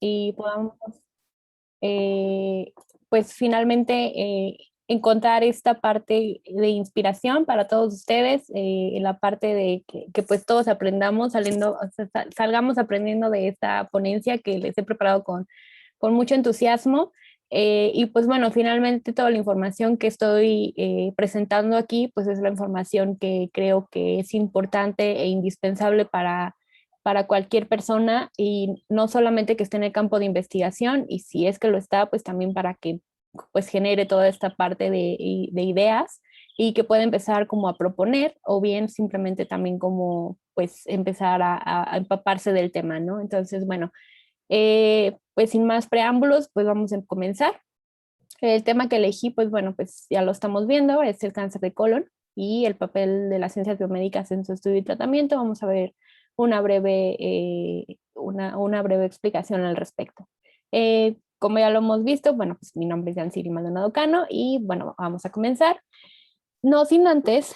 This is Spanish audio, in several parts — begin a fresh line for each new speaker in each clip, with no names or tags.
y podamos pues finalmente encontrar esta parte de inspiración para todos ustedes, en la parte de que pues todos aprendamos saliendo, o sea, salgamos aprendiendo de esta ponencia que les he preparado con mucho entusiasmo. Y pues bueno, finalmente toda la información que estoy presentando aquí, pues es la información que creo que es importante e indispensable para cualquier persona y no solamente que esté en el campo de investigación y si es que lo está, pues también para que pues genere toda esta parte de ideas y que pueda empezar como a proponer o bien simplemente también como pues empezar a empaparse del tema, ¿no? Entonces, bueno, pues sin más preámbulos, pues vamos a comenzar. El tema que elegí, pues bueno, pues ya lo estamos viendo, es el cáncer de colon y el papel de las ciencias biomédicas en su estudio y tratamiento. Vamos a ver una breve explicación al respecto. Como ya lo hemos visto, bueno, pues mi nombre es Yanciri Maldonado Cano y bueno, vamos a comenzar. No sin antes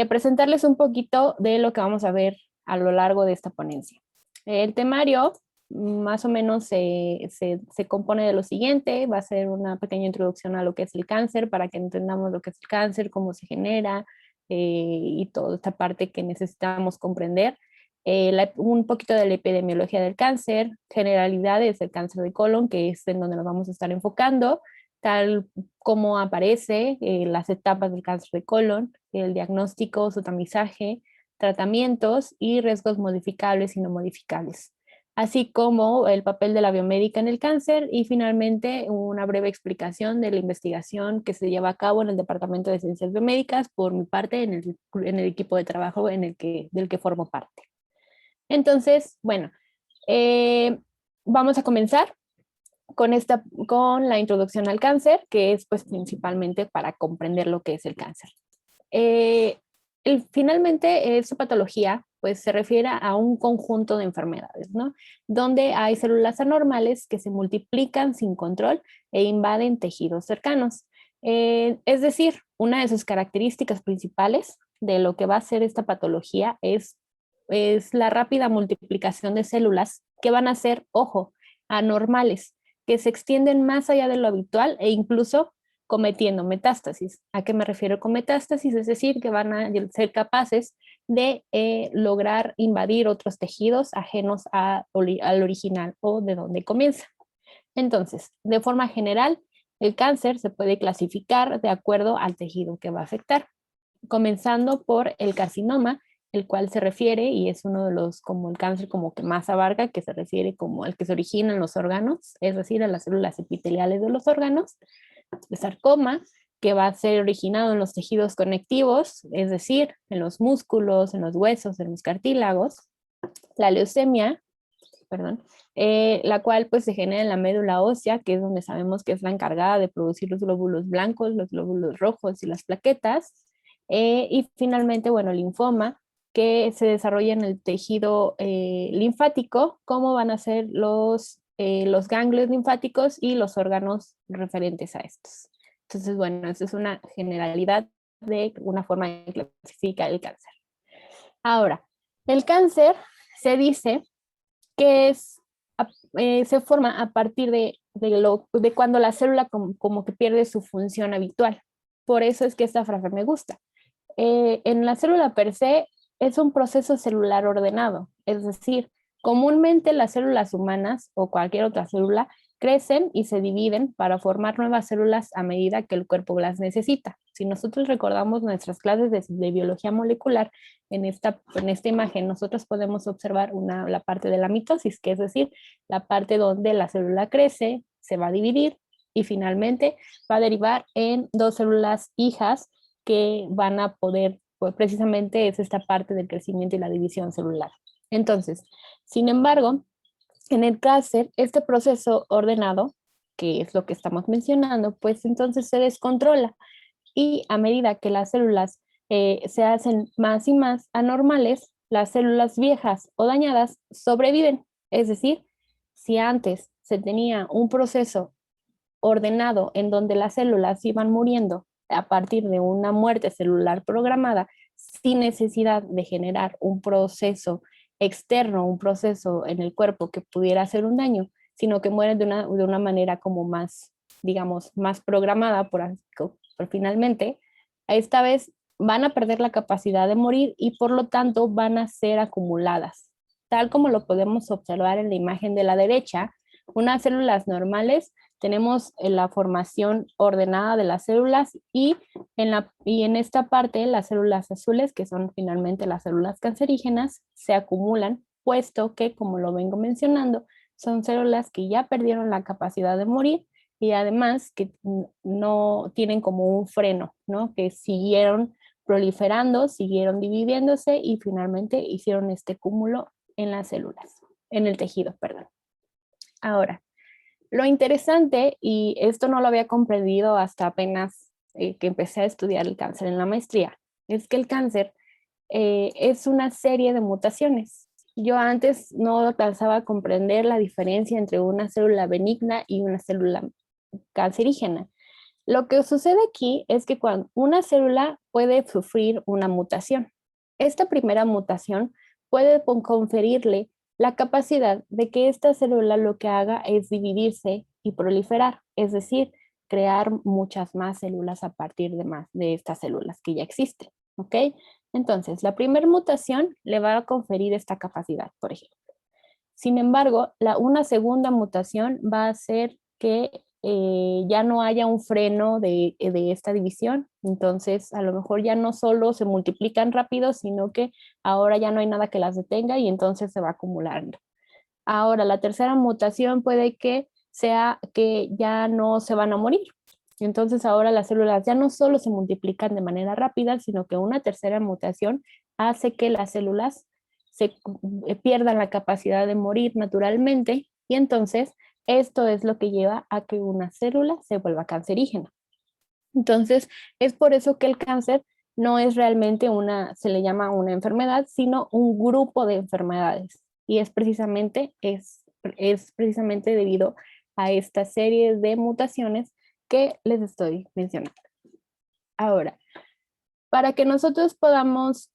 presentarles un poquito de lo que vamos a ver a lo largo de esta ponencia. El temario más o menos se compone de lo siguiente, va a ser una pequeña introducción a lo que es el cáncer para que entendamos lo que es el cáncer, cómo se genera y toda esta parte que necesitamos comprender. Un poquito de la epidemiología del cáncer, generalidades del cáncer de colon, que es en donde nos vamos a estar enfocando, tal como aparece, las etapas del cáncer de colon, el diagnóstico, su tamizaje, tratamientos y riesgos modificables y no modificables, así como el papel de la biomédica en el cáncer y finalmente una breve explicación de la investigación que se lleva a cabo en el Departamento de Ciencias Biomédicas por mi parte en el equipo de trabajo del que formo parte. Entonces, bueno, vamos a comenzar con la introducción al cáncer, que es pues principalmente para comprender lo que es el cáncer. Eh, Finalmente, su patología pues se refiere a un conjunto de enfermedades, ¿no? Donde hay células anormales que se multiplican sin control e invaden tejidos cercanos. Es decir, una de sus características principales de lo que va a ser esta patología es la rápida multiplicación de células que van a ser, ojo, anormales, que se extienden más allá de lo habitual e incluso cometiendo metástasis. ¿A qué me refiero con metástasis? Es decir, que van a ser capaces de lograr invadir otros tejidos ajenos al original o de donde comienza. Entonces, de forma general, el cáncer se puede clasificar de acuerdo al tejido que va a afectar, comenzando por el carcinoma, el cual se refiere, y es uno de los, como el cáncer como que más abarca, que se refiere como al que se origina en los órganos, es decir, a las células epiteliales de los órganos, el sarcoma, que va a ser originado en los tejidos conectivos, es decir, en los músculos, en los huesos, en los cartílagos, la leucemia, perdón, la cual pues se genera en la médula ósea, que es donde sabemos que es la encargada de producir los glóbulos blancos, los glóbulos rojos y las plaquetas, y finalmente, bueno, linfoma, que se desarrolla en el tejido linfático, como van a ser los ganglios linfáticos y los órganos referentes a estos. Entonces, bueno, esa es una generalidad de una forma de clasificar el cáncer. Ahora, el cáncer se dice que se forma a partir de cuando la célula como que pierde su función habitual. Por eso es que esta frase me gusta. En la célula per se es un proceso celular ordenado, es decir, comúnmente las células humanas o cualquier otra célula crecen y se dividen para formar nuevas células a medida que el cuerpo las necesita. Si nosotros recordamos nuestras clases de biología molecular, en esta imagen nosotros podemos observar la parte de la mitosis, que es decir, la parte donde la célula crece, se va a dividir y finalmente va a derivar en dos células hijas que van a poder, pues precisamente es esta parte del crecimiento y la división celular. Entonces, sin embargo, en el cáncer, este proceso ordenado, que es lo que estamos mencionando, pues entonces se descontrola y a medida que las células se hacen más y más anormales, las células viejas o dañadas sobreviven. Es decir, si antes se tenía un proceso ordenado en donde las células iban muriendo a partir de una muerte celular programada sin necesidad de generar un proceso externo, un proceso en el cuerpo que pudiera hacer un daño, sino que mueren de una manera como más, digamos, más programada por finalmente, esta vez van a perder la capacidad de morir y por lo tanto van a ser acumuladas. Tal como lo podemos observar en la imagen de la derecha, unas células normales tenemos la formación ordenada de las células y en esta parte las células azules, que son finalmente las células cancerígenas, se acumulan, puesto que, como lo vengo mencionando, son células que ya perdieron la capacidad de morir y además que no tienen como un freno, ¿no? Que siguieron proliferando, siguieron dividiéndose y finalmente hicieron este cúmulo en las células, en el tejido, perdón. Ahora, lo interesante, y esto no lo había comprendido hasta apenas que empecé a estudiar el cáncer en la maestría, es que el cáncer es una serie de mutaciones. Yo antes no alcanzaba a comprender la diferencia entre una célula benigna y una célula cancerígena. Lo que sucede aquí es que cuando una célula puede sufrir una mutación, esta primera mutación puede conferirle la capacidad de que esta célula lo que haga es dividirse y proliferar, es decir, crear muchas más células a partir de estas células que ya existen, ¿ok? Entonces, la primera mutación le va a conferir esta capacidad, por ejemplo. Sin embargo, una segunda mutación va a hacer que ya no haya un freno de esta división. Entonces, a lo mejor ya no solo se multiplican rápido, sino que ahora ya no hay nada que las detenga y entonces se va acumulando. Ahora, la tercera mutación puede que sea que ya no se van a morir. Entonces, ahora las células ya no solo se multiplican de manera rápida, sino que una tercera mutación hace que las células pierdan la capacidad de morir naturalmente y entonces esto es lo que lleva a que una célula se vuelva cancerígena. Entonces, es por eso que el cáncer no es realmente se le llama una enfermedad, sino un grupo de enfermedades. Y es precisamente debido a esta serie de mutaciones que les estoy mencionando. Ahora, para que nosotros podamos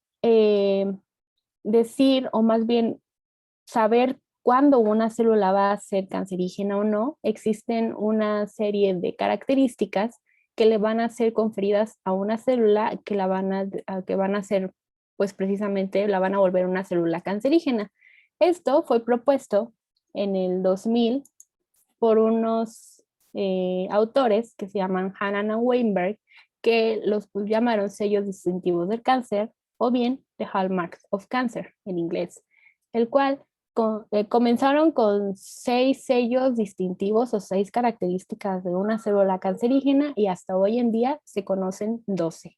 decir, o más bien saber cuándo una célula va a ser cancerígena o no, existen una serie de características que le van a ser conferidas a una célula que van a ser, pues precisamente la van a volver una célula cancerígena. Esto fue propuesto en el 2000 por unos autores que se llaman Hannan y Weinberg, que los llamaron sellos distintivos del cáncer o bien The Hallmarks of Cancer en inglés, el cual comenzaron con 6 sellos distintivos o 6 características de una célula cancerígena y hasta hoy en día se conocen 12.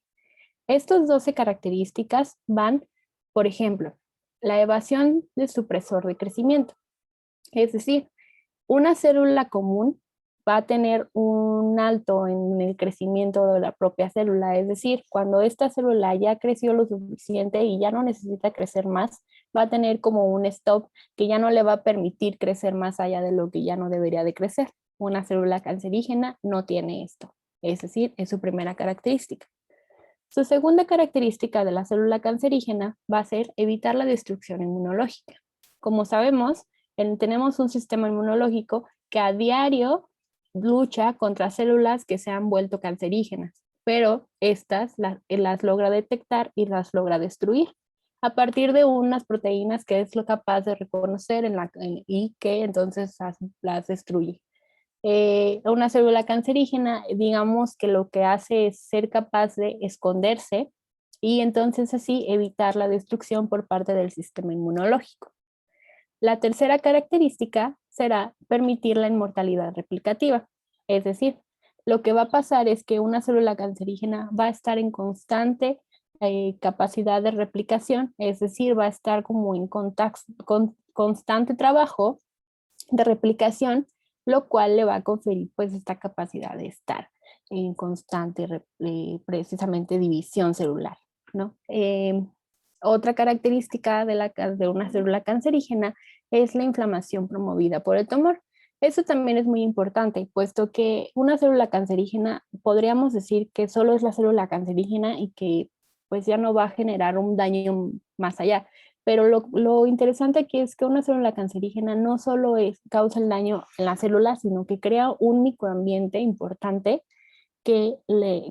Estas 12 características van, por ejemplo, la evasión del supresor de crecimiento, es decir, una célula común va a tener un alto en el crecimiento de la propia célula, es decir, cuando esta célula ya creció lo suficiente y ya no necesita crecer más, va a tener como un stop que ya no le va a permitir crecer más allá de lo que ya no debería de crecer. Una célula cancerígena no tiene esto, es decir, es su primera característica. Su segunda característica de la célula cancerígena va a ser evitar la destrucción inmunológica. Como sabemos, tenemos un sistema inmunológico que a diario lucha contra células que se han vuelto cancerígenas, pero estas las logra detectar y las logra destruir a partir de unas proteínas que es lo capaz de reconocer y que entonces las destruye. Una célula cancerígena, digamos que lo que hace es ser capaz de esconderse y entonces así evitar la destrucción por parte del sistema inmunológico. La tercera característica será permitir la inmortalidad replicativa, es decir, lo que va a pasar es que una célula cancerígena va a estar en constante capacidad de replicación, es decir, va a estar como en constante trabajo de replicación, lo cual le va a conferir pues esta capacidad de estar en constante precisamente división celular, ¿no? Otra característica de una célula cancerígena es la inflamación promovida por el tumor. Eso también es muy importante, puesto que una célula cancerígena podríamos decir que solo es la célula cancerígena y que pues ya no va a generar un daño más allá. pero lo interesante aquí es que una célula cancerígena no solo causa el daño en la célula, sino que crea un microambiente importante que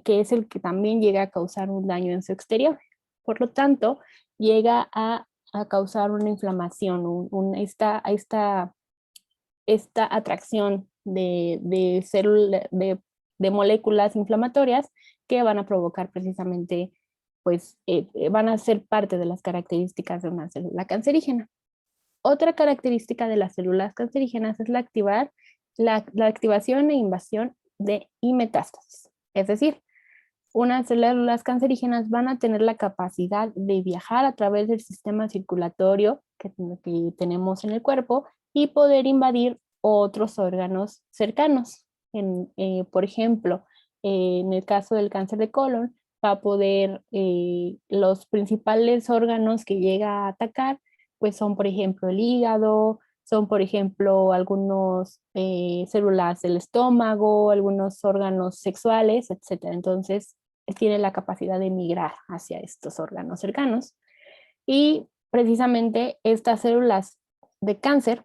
es el que también llega a causar un daño en su exterior. Por lo tanto, llega a causar una inflamación, esta atracción de moléculas inflamatorias que van a provocar precisamente, pues van a ser parte de las características de una célula cancerígena. Otra característica de las células cancerígenas es la activación e invasión y metástasis. Es decir, unas células cancerígenas van a tener la capacidad de viajar a través del sistema circulatorio que tenemos en el cuerpo y poder invadir otros órganos cercanos. Por ejemplo, en el caso del cáncer de colon, va a poder, los principales órganos que llega a atacar, pues son, por ejemplo, el hígado, son, por ejemplo, algunos células del estómago, algunos órganos sexuales, etc. Entonces, tiene la capacidad de migrar hacia estos órganos cercanos. Y precisamente estas células de cáncer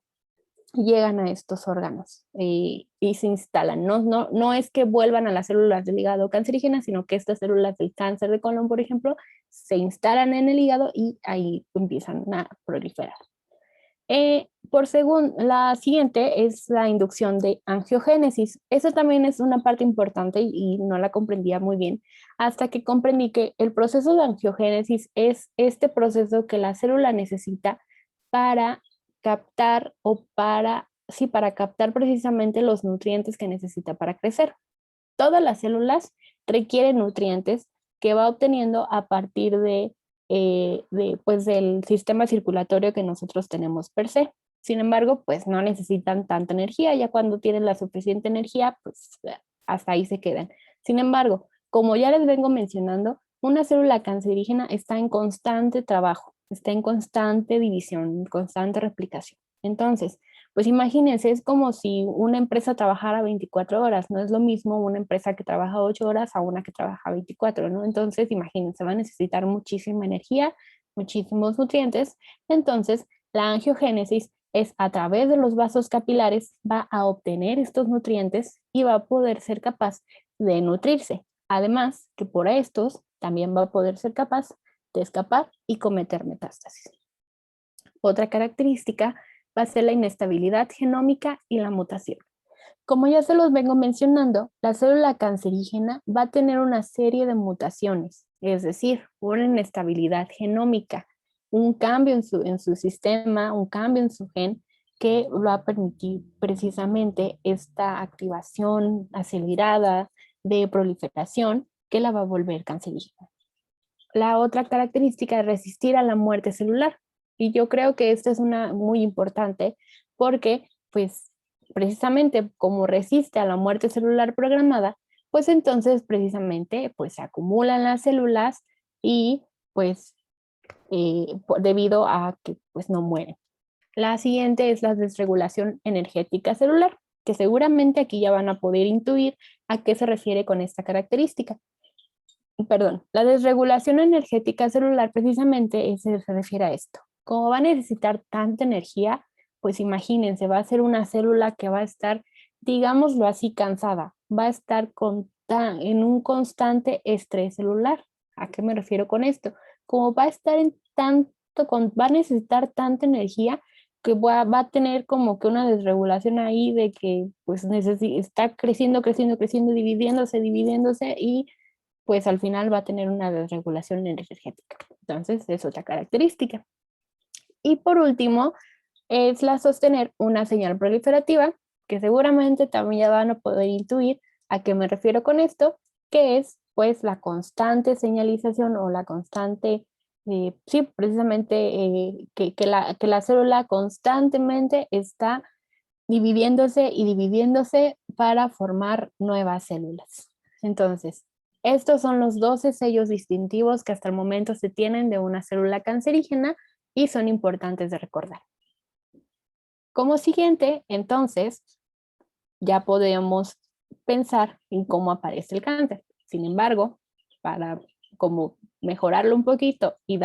llegan a estos órganos y se instalan. No es que vuelvan a las células del hígado cancerígenas, sino que estas células del cáncer de colon, por ejemplo, se instalan en el hígado y ahí empiezan a proliferar. La siguiente es la inducción de angiogénesis. Eso también es una parte importante y no la comprendía muy bien hasta que comprendí que el proceso de angiogénesis es este proceso que la célula necesita para captar para captar precisamente los nutrientes que necesita para crecer. Todas las células requieren nutrientes que va obteniendo a partir pues del sistema circulatorio que nosotros tenemos per se. Sin embargo, pues no necesitan tanta energía, ya cuando tienen la suficiente energía, pues hasta ahí se quedan. Sin embargo, como ya les vengo mencionando, una célula cancerígena está en constante trabajo, está en constante división, en constante replicación. Entonces, pues imagínense, es como si una empresa trabajara 24 horas, no es lo mismo una empresa que trabaja 8 horas a una que trabaja 24, ¿no? Entonces, imagínense, va a necesitar muchísima energía, muchísimos nutrientes. Entonces, la angiogénesis es a través de los vasos capilares, va a obtener estos nutrientes y va a poder ser capaz de nutrirse. Además, que por estos también va a poder ser capaz de escapar y cometer metástasis. Otra característica va a ser la inestabilidad genómica y la mutación. Como ya se los vengo mencionando, la célula cancerígena va a tener una serie de mutaciones, es decir, una inestabilidad genómica, un cambio en su sistema, un cambio en su gen que va a permitir precisamente esta activación acelerada de proliferación que la va a volver cancerígena. La otra característica es resistir a la muerte celular. Y yo creo que esta es una muy importante porque, pues, precisamente como resiste a la muerte celular programada, pues entonces precisamente pues se acumulan las células y pues debido a que pues no mueren. La siguiente es la desregulación energética celular, que seguramente aquí ya van a poder intuir a qué se refiere con esta característica. Perdón, la desregulación energética celular precisamente se refiere a esto. Como va a necesitar tanta energía, pues imagínense, va a ser una célula que va a estar, digámoslo así, cansada, va a estar en un constante estrés celular. ¿A qué me refiero con esto? Como va a estar va a necesitar tanta energía que va a tener como que una desregulación ahí de que pues está creciendo, creciendo, creciendo, dividiéndose y pues al final va a tener una desregulación energética. Entonces, es otra característica. Y por último, es la sostener una señal proliferativa, que seguramente también ya van a poder intuir a qué me refiero con esto, que es pues la constante señalización o la constante, sí, precisamente que la célula constantemente está dividiéndose y dividiéndose para formar nuevas células. Entonces, estos son los 12 sellos distintivos que hasta el momento se tienen de una célula cancerígena y son importantes de recordar. Como siguiente, entonces, ya podemos pensar en cómo aparece el cáncer. Sin embargo, como mejorarlo un poquito y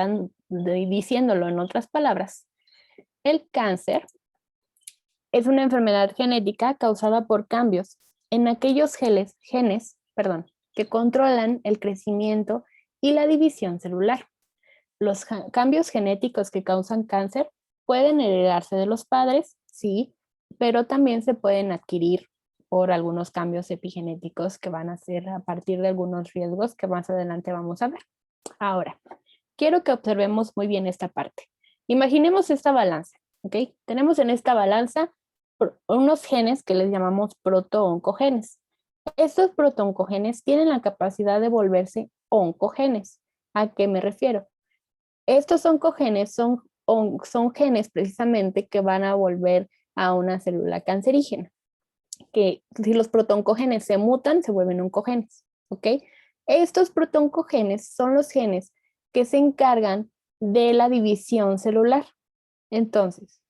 diciéndolo en otras palabras, el cáncer es una enfermedad genética causada por cambios en aquellos genes, que controlan el crecimiento y la división celular. Los cambios genéticos que causan cáncer pueden heredarse de los padres, sí, pero también se pueden adquirir por algunos cambios epigenéticos que van a ser a partir de algunos riesgos que más adelante vamos a ver. Ahora, quiero que observemos muy bien esta parte. Imaginemos esta balanza, ¿ok? Tenemos en esta balanza unos genes que les llamamos protooncogenes. Estos protooncogenes tienen la capacidad de volverse oncogenes. ¿A qué me refiero? Estos oncogenes son genes precisamente que van a volver a una célula cancerígena, que si los protoncogenes se mutan, se vuelven oncogenes, ¿ok? Estos protoncogenes son los genes que se encargan de la división celular. Entonces,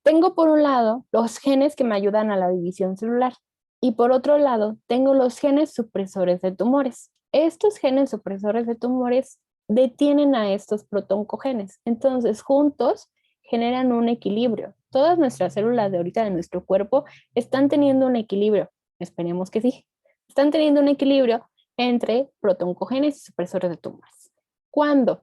tengo por un lado los genes que me ayudan a la división celular y por otro lado tengo los genes supresores de tumores. Estos genes supresores de tumores detienen a estos protoncogenes. Entonces, juntos generan un equilibrio. Todas nuestras células de ahorita de nuestro cuerpo están teniendo un equilibrio. Esperemos que sí. Están teniendo un equilibrio entre protoncogenes y supresores de tumores. ¿Cuándo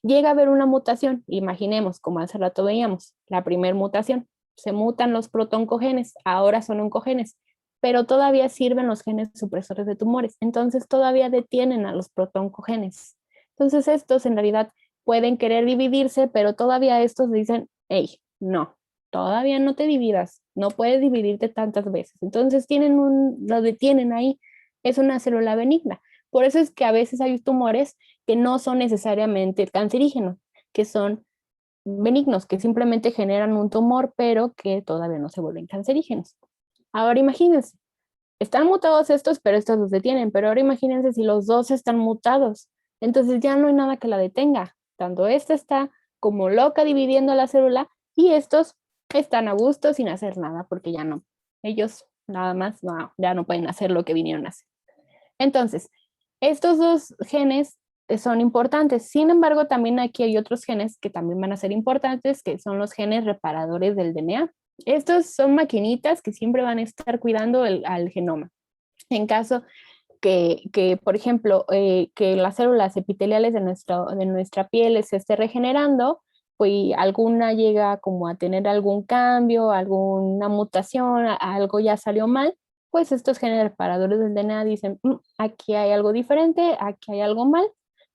llega a haber una mutación? Imaginemos, como hace rato veíamos, la primera mutación. Se mutan los protoncogenes, ahora son oncogenes, pero todavía sirven los genes supresores de tumores. Entonces todavía detienen a los protoncogenes. Entonces estos en realidad pueden querer dividirse, pero todavía estos dicen, hey, no, todavía no te dividas, no puedes dividirte tantas veces. Entonces lo detienen ahí. Es una célula benigna. Por eso es que a veces hay tumores que no son necesariamente cancerígenos, que son benignos, que simplemente generan un tumor, pero que todavía no se vuelven cancerígenos. Ahora imagínense, están mutados estos, pero estos los detienen, pero ahora imagínense si los dos están mutados, entonces ya no hay nada que la detenga. Tanto esta está como loca dividiendo la célula y estos están a gusto sin hacer nada, porque ya no, ellos nada más ya no pueden hacer lo que vinieron a hacer. Entonces, estos dos genes son importantes. Sin embargo, también aquí hay otros genes que también van a ser importantes, que son los genes reparadores del DNA. Estos son maquinitas que siempre van a estar cuidando al genoma. En caso por ejemplo, que las células epiteliales de nuestra piel se esté regenerando, pues alguna llega como a tener algún cambio, alguna mutación, algo ya salió mal, pues estos genes reparadores del DNA dicen, aquí hay algo diferente, aquí hay algo mal,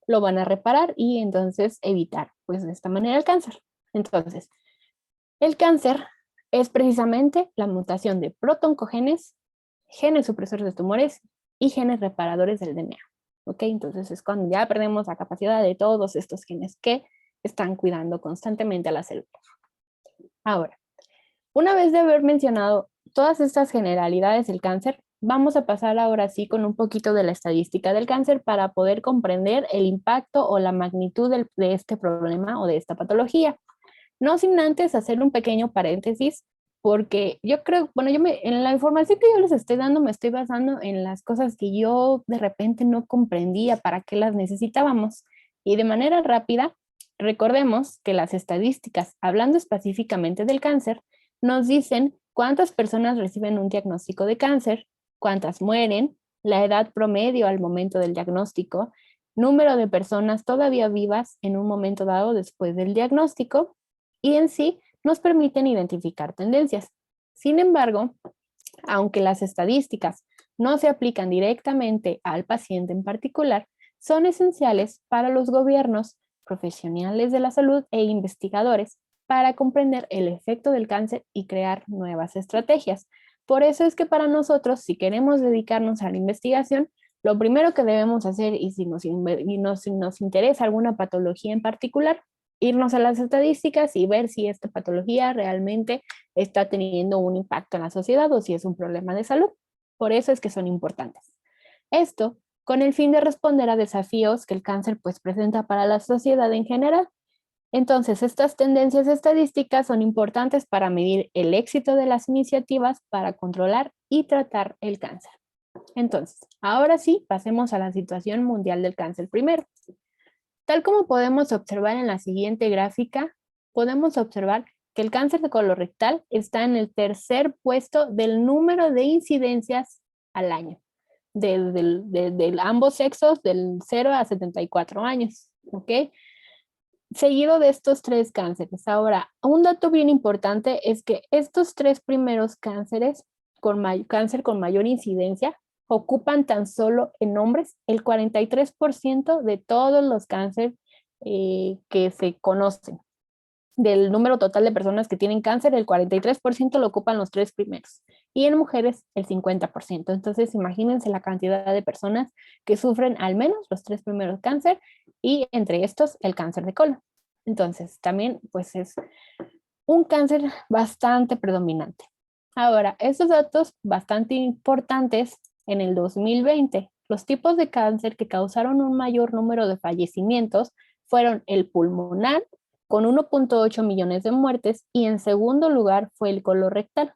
lo van a reparar y entonces evitar, pues de esta manera el cáncer. Entonces, el cáncer es precisamente la mutación de protoncogenes, genes supresores de tumores y genes reparadores del DNA. ¿Ok? Entonces es cuando ya perdemos la capacidad de todos estos genes que están cuidando constantemente a la célula. Ahora, una vez de haber mencionado todas estas generalidades del cáncer, vamos a pasar ahora sí con un poquito de la estadística del cáncer para poder comprender el impacto o la magnitud de este problema o de esta patología. No sin antes hacer un pequeño paréntesis, porque yo creo, bueno, en la información que yo les estoy dando me estoy basando en las cosas que yo de repente no comprendía para qué las necesitábamos. Y de manera rápida, recordemos que las estadísticas, hablando específicamente del cáncer, nos dicen cuántas personas reciben un diagnóstico de cáncer, cuántas mueren, la edad promedio al momento del diagnóstico, número de personas todavía vivas en un momento dado después del diagnóstico, y en sí nos permiten identificar tendencias. Sin embargo, aunque las estadísticas no se aplican directamente al paciente en particular, son esenciales para los gobiernos, profesionales de la salud e investigadores para comprender el efecto del cáncer y crear nuevas estrategias. Por eso es que para nosotros, si queremos dedicarnos a la investigación, lo primero que debemos hacer, y si nos interesa alguna patología en particular, irnos a las estadísticas y ver si esta patología realmente está teniendo un impacto en la sociedad o si es un problema de salud. Por eso es que son importantes. Esto con el fin de responder a desafíos que el cáncer pues presenta para la sociedad en general. Entonces, estas tendencias estadísticas son importantes para medir el éxito de las iniciativas para controlar y tratar el cáncer. Entonces, ahora sí, pasemos a la situación mundial del cáncer primero. Tal como podemos observar en la siguiente gráfica, podemos observar que el cáncer de colorectal está en el tercer puesto del número de incidencias al año, de ambos sexos, del 0 a 74 años, ¿ok? Seguido de estos tres cánceres. Ahora, un dato bien importante es que estos tres primeros cánceres, cáncer con mayor incidencia, ocupan tan solo en hombres el 43% de todos los cánceres que se conocen. Del número total de personas que tienen cáncer, el 43% lo ocupan los tres primeros. Y en mujeres, el 50%. Entonces, imagínense la cantidad de personas que sufren al menos los tres primeros cáncer y entre estos el cáncer de colon. Entonces, también pues es un cáncer bastante predominante. Ahora, estos datos bastante importantes en el 2020, los tipos de cáncer que causaron un mayor número de fallecimientos fueron el pulmonar, con 1.8 millones de muertes, y en segundo lugar fue el colorectal,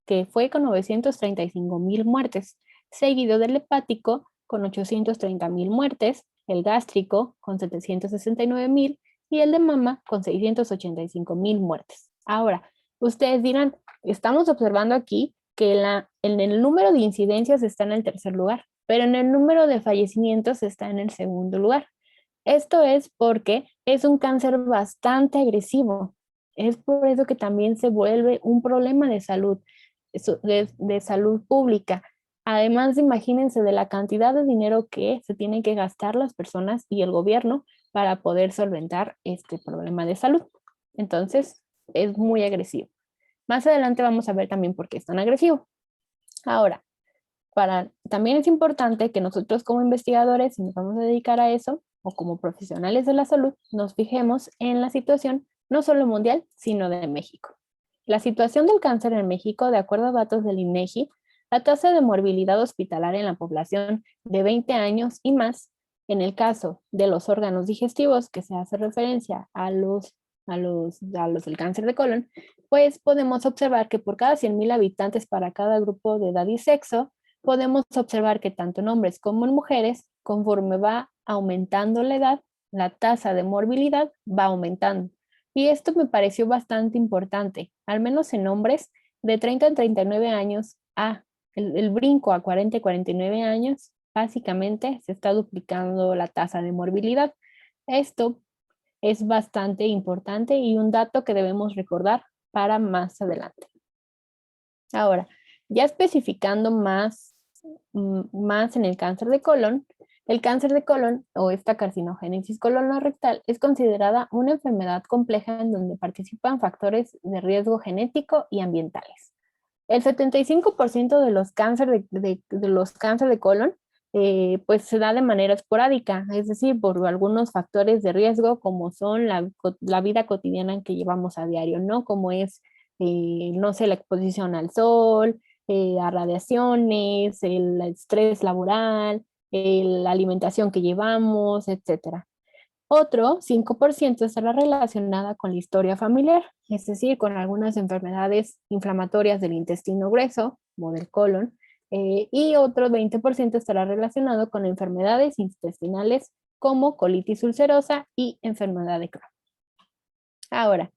que fue con 935,000 muertes, seguido del hepático con 830,000 muertes, el gástrico con 769,000 y el de mama con 685,000 muertes. Ahora, ustedes dirán, estamos observando aquí que en el número de incidencias está en el tercer lugar, pero en el número de fallecimientos está en el segundo lugar. Esto es porque es un cáncer bastante agresivo. Es por eso que también se vuelve un problema de salud, de salud pública. Además, imagínense de la cantidad de dinero que se tienen que gastar las personas y el gobierno para poder solventar este problema de salud. Entonces, es muy agresivo. Más adelante vamos a ver también por qué es tan agresivo. Ahora, también es importante que nosotros como investigadores, si nos vamos a dedicar a eso, o como profesionales de la salud, nos fijemos en la situación no solo mundial, sino de México. La situación del cáncer en México, de acuerdo a datos del INEGI, la tasa de morbilidad hospitalaria en la población de 20 años y más, en el caso de los órganos digestivos, que se hace referencia a los del cáncer de colon, pues podemos observar que por cada 100,000 habitantes para cada grupo de edad y sexo, podemos observar que tanto en hombres como en mujeres, conforme va aumentando la edad, la tasa de morbilidad va aumentando. Y esto me pareció bastante importante, al menos en hombres de 30 a 39 años, el brinco a 40 y 49 años, básicamente se está duplicando la tasa de morbilidad. Esto es bastante importante y un dato que debemos recordar para más adelante. Ahora, ya especificando más en el cáncer de colon, el cáncer de colon o esta carcinogénesis colorectal es considerada una enfermedad compleja en donde participan factores de riesgo genético y ambientales. El 75% de los cánceres de colon pues se da de manera esporádica, es decir, por algunos factores de riesgo como son la vida cotidiana que llevamos a diario, ¿no? Como es, no sé, la exposición al sol, a radiaciones, el estrés laboral, la alimentación que llevamos, etcétera. Otro 5% estará relacionada con la historia familiar, es decir, con algunas enfermedades inflamatorias del intestino grueso o del colon, y otro 20% estará relacionado con enfermedades intestinales como colitis ulcerosa y enfermedad de Crohn. Ahora,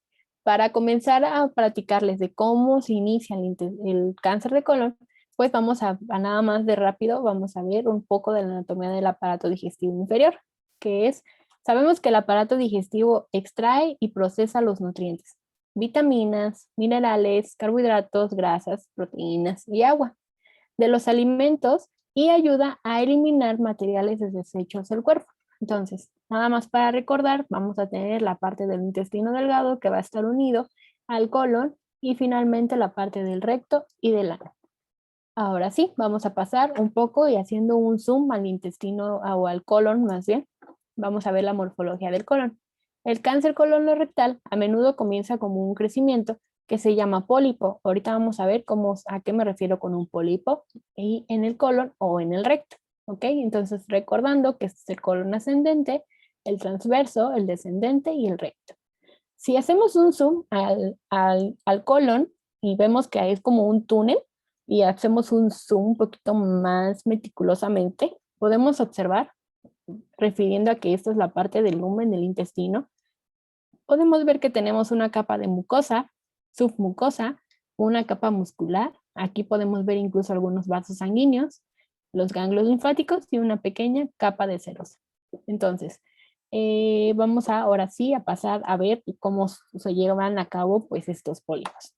para comenzar a platicarles de cómo se inicia el cáncer de colon, pues vamos a nada más de rápido, vamos a ver un poco de la anatomía del aparato digestivo inferior, que es, sabemos que el aparato digestivo extrae y procesa los nutrientes, vitaminas, minerales, carbohidratos, grasas, proteínas y agua de los alimentos y ayuda a eliminar materiales desechos del cuerpo. Entonces, nada más para recordar, vamos a tener la parte del intestino delgado que va a estar unido al colon y finalmente la parte del recto y del ano. Ahora sí, vamos a pasar un poco y haciendo un zoom al intestino o al colon más bien, vamos a ver la morfología del colon. El cáncer colorectal a menudo comienza como un crecimiento que se llama pólipo. Ahorita vamos a ver a qué me refiero con un pólipo y en el colon o en el recto. ¿Ok? Entonces recordando que este es el colon ascendente, el transverso, el descendente y el recto. Si hacemos un zoom al colon y vemos que es como un túnel y hacemos un zoom un poquito más meticulosamente, podemos observar refiriendo a que esta es la parte del lumen del intestino, podemos ver que tenemos una capa de mucosa, submucosa, una capa muscular. Aquí podemos ver incluso algunos vasos sanguíneos, los ganglios linfáticos y una pequeña capa de serosa. Entonces, vamos ahora sí a pasar a ver cómo se llevan a cabo pues estos pólipos.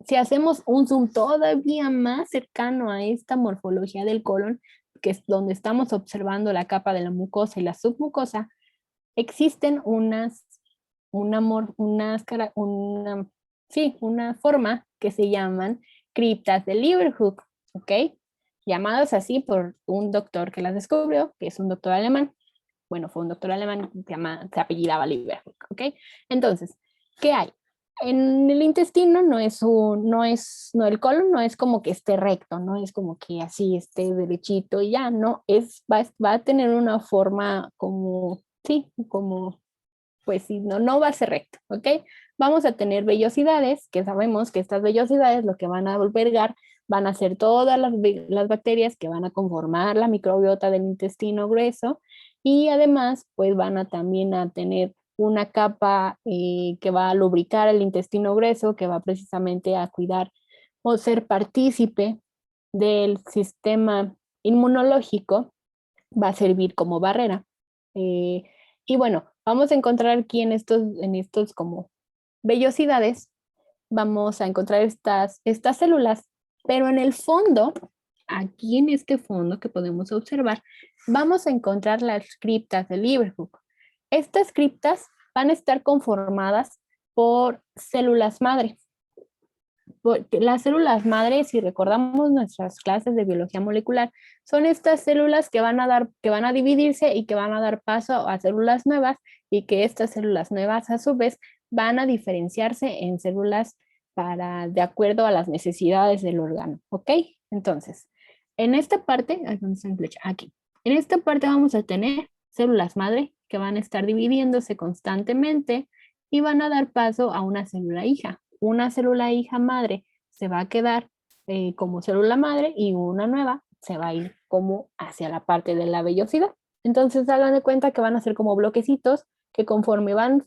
Si hacemos un zoom todavía más cercano a esta morfología del colon, que es donde estamos observando la capa de la mucosa y la submucosa, existen una forma que se llaman criptas de Leeuwenhoek, ¿ok? Llamadas así por un doctor que las descubrió, que es un doctor alemán. Bueno, fue un doctor alemán que se apellidaba Leeuwenhoek, ¿ok? Entonces, ¿qué hay? En el intestino el colon no es como que esté recto, no es como que así esté derechito y ya, no, va a tener una forma como, sí, como pues sí, no va a ser recto, ¿ok? Vamos a tener vellosidades, que sabemos que estas vellosidades lo que van a albergar van a ser todas las bacterias que van a conformar la microbiota del intestino grueso y además pues van a también a tener una capa que va a lubricar el intestino grueso, que va precisamente a cuidar o ser partícipe del sistema inmunológico, va a servir como barrera. Eh, y bueno, vamos a encontrar aquí en estos como vellosidades, vamos a encontrar estas células, pero en el fondo, aquí en este fondo que podemos observar, vamos a encontrar las criptas de Leeuwenhoek. Estas criptas van a estar conformadas por células madre. Porque las células madre, si recordamos nuestras clases de biología molecular, son estas células que van a dividirse y que van a dar paso a células nuevas y que estas células nuevas a su vez van a diferenciarse en células de acuerdo a las necesidades del órgano, ¿ok? Entonces, en esta parte, ¿dónde está mi flecha? Aquí. En esta parte vamos a tener células madre que van a estar dividiéndose constantemente y van a dar paso a una célula hija. Una célula hija madre se va a quedar como célula madre y una nueva se va a ir como hacia la parte de la vellosidad. Entonces hagan de cuenta que van a ser como bloquecitos que conforme van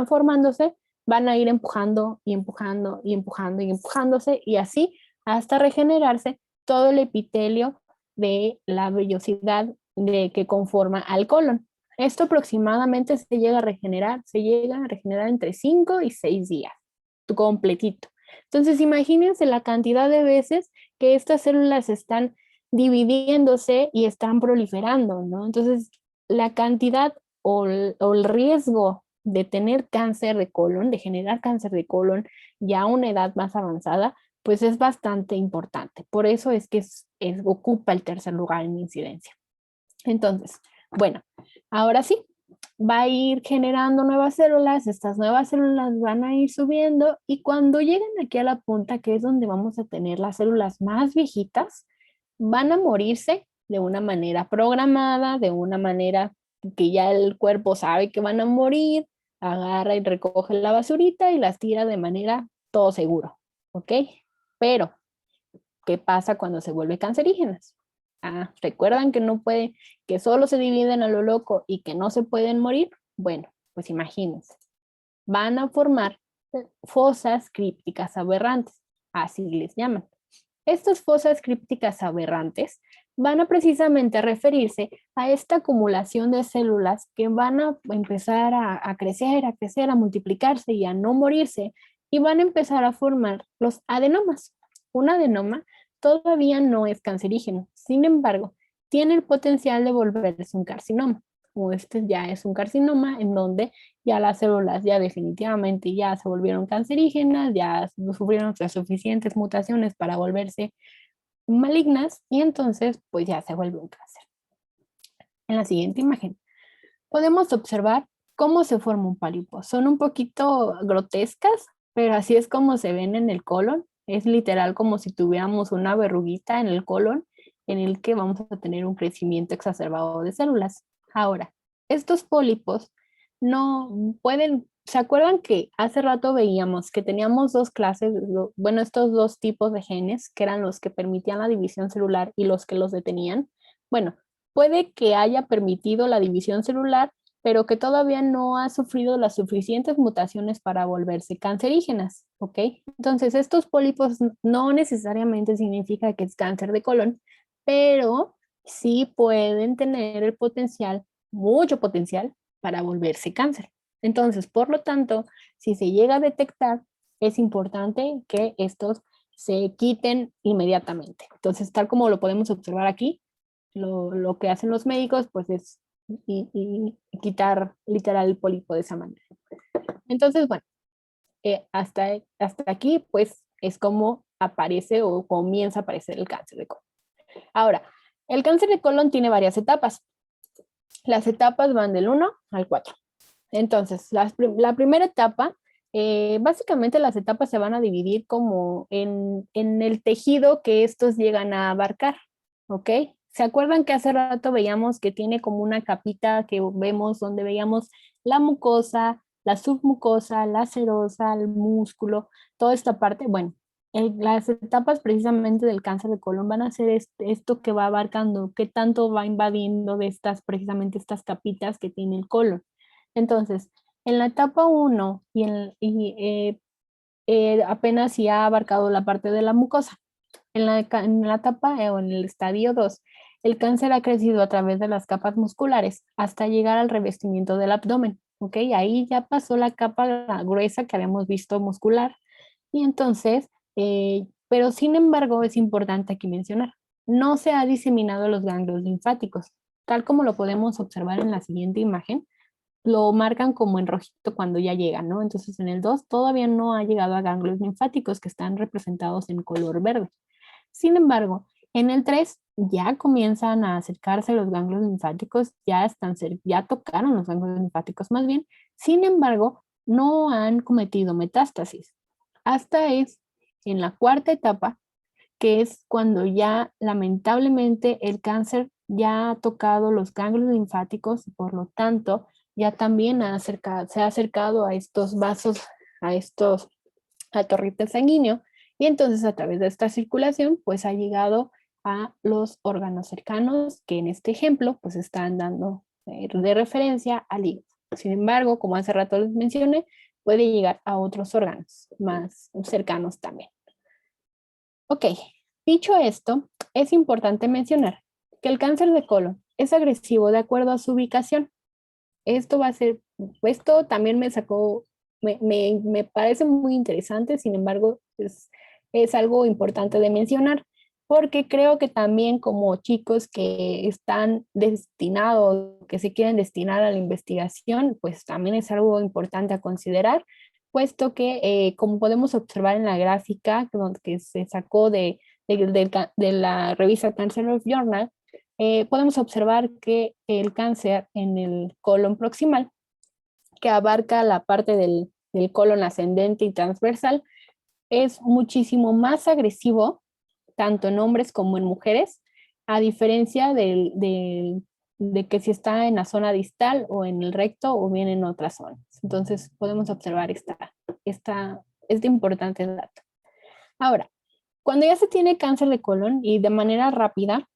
formándose, van a ir empujando y empujando y empujando y empujándose y así hasta regenerarse todo el epitelio de la vellosidad que conforma al colon. Esto aproximadamente se llega a regenerar entre 5 y 6 días, completito. Entonces, imagínense la cantidad de veces que estas células están dividiéndose y están proliferando, ¿no? Entonces, la cantidad o el riesgo de tener cáncer de colon, de generar cáncer de colon ya a una edad más avanzada, pues es bastante importante. Por eso es que ocupa el tercer lugar en incidencia. Entonces, bueno, ahora sí, va a ir generando nuevas células, estas nuevas células van a ir subiendo y cuando lleguen aquí a la punta, que es donde vamos a tener las células más viejitas, van a morirse de una manera programada, de una manera que ya el cuerpo sabe que van a morir, agarra y recoge la basurita y las tira de manera todo seguro, ¿ok? Pero, ¿qué pasa cuando se vuelve cancerígenas? ¿Recuerdan que no puede, que solo se dividen a lo loco y que no se pueden morir? Bueno, pues imagínense, van a formar fosas crípticas aberrantes, así les llaman. Estas fosas crípticas aberrantes van a precisamente referirse a esta acumulación de células que van a empezar a crecer, a multiplicarse y a no morirse y van a empezar a formar los adenomas. Un adenoma todavía no es cancerígeno, sin embargo, tiene el potencial de volverse un carcinoma. O este ya es un carcinoma en donde ya las células ya definitivamente ya se volvieron cancerígenas, ya sufrieron las suficientes mutaciones para volverse malignas y entonces pues ya se vuelve un cáncer. En la siguiente imagen podemos observar cómo se forma un pólipo. Son un poquito grotescas, pero así es como se ven en el colon. Es literal como si tuviéramos una verruguita en el colon en el que vamos a tener un crecimiento exacerbado de células. Ahora, estos pólipos no pueden, ¿se acuerdan que hace rato veíamos que teníamos dos clases, bueno, estos dos tipos de genes que eran los que permitían la división celular y los que los detenían? Bueno, puede que haya permitido la división celular, pero que todavía no ha sufrido las suficientes mutaciones para volverse cancerígenas, ¿ok? Entonces, estos pólipos no necesariamente significa que es cáncer de colon, pero sí pueden tener el potencial, mucho potencial, para volverse cáncer. Entonces, por lo tanto, si se llega a detectar, es importante que estos se quiten inmediatamente. Entonces, tal como lo podemos observar aquí, lo que hacen los médicos, pues es quitar literal el pólipo de esa manera. Entonces, bueno, hasta aquí, pues es como aparece o comienza a aparecer el cáncer de colon. Ahora, el cáncer de colon tiene varias etapas. Las etapas van del 1 al 4. Entonces, la primera etapa, básicamente las etapas se van a dividir como en el tejido que estos llegan a abarcar, ¿ok? ¿Se acuerdan que hace rato veíamos que tiene como una capita que vemos donde veíamos la mucosa, la submucosa, la serosa, el músculo, toda esta parte? Bueno, las etapas precisamente del cáncer de colon van a ser esto que va abarcando, qué tanto va invadiendo de precisamente estas capitas que tiene el colon. Entonces, en la etapa 1 apenas si ha abarcado la parte de la mucosa. En la etapa o en el estadio 2, el cáncer ha crecido a través de las capas musculares hasta llegar al revestimiento del abdomen. ¿Ok? Ahí ya pasó la capa gruesa que habíamos visto muscular. Y entonces, pero sin embargo, es importante aquí mencionar, no se ha diseminado los ganglios linfáticos, tal como lo podemos observar en la siguiente imagen. Lo marcan como en rojito cuando ya llega, ¿no? Entonces en el 2 todavía no ha llegado a ganglios linfáticos que están representados en color verde. Sin embargo, en el 3 ya comienzan a acercarse los ganglios linfáticos, ya tocaron los ganglios linfáticos más bien. Sin embargo, no han cometido metástasis. Hasta es en la cuarta etapa, que es cuando ya lamentablemente el cáncer ya ha tocado los ganglios linfáticos y por lo tanto ya también se ha acercado a estos vasos, al torrente sanguíneo, y entonces a través de esta circulación pues ha llegado a los órganos cercanos que en este ejemplo pues están dando de referencia al hígado. Sin embargo, como hace rato les mencioné, puede llegar a otros órganos más cercanos también. Ok, dicho esto, es importante mencionar que el cáncer de colon es agresivo de acuerdo a su ubicación. Esto también me parece muy interesante, sin embargo, es algo importante de mencionar, porque creo que también como chicos que están destinados, que se quieren destinar a la investigación, pues también es algo importante a considerar, puesto que como podemos observar en la gráfica que se sacó de la revista Cancer of Journal, podemos observar que el cáncer en el colon proximal, que abarca la parte del colon ascendente y transversal, es muchísimo más agresivo, tanto en hombres como en mujeres, a diferencia de que si está en la zona distal o en el recto o bien en otras zonas. Entonces podemos observar este importante dato. Ahora, cuando ya se tiene cáncer de colon y de manera rápida,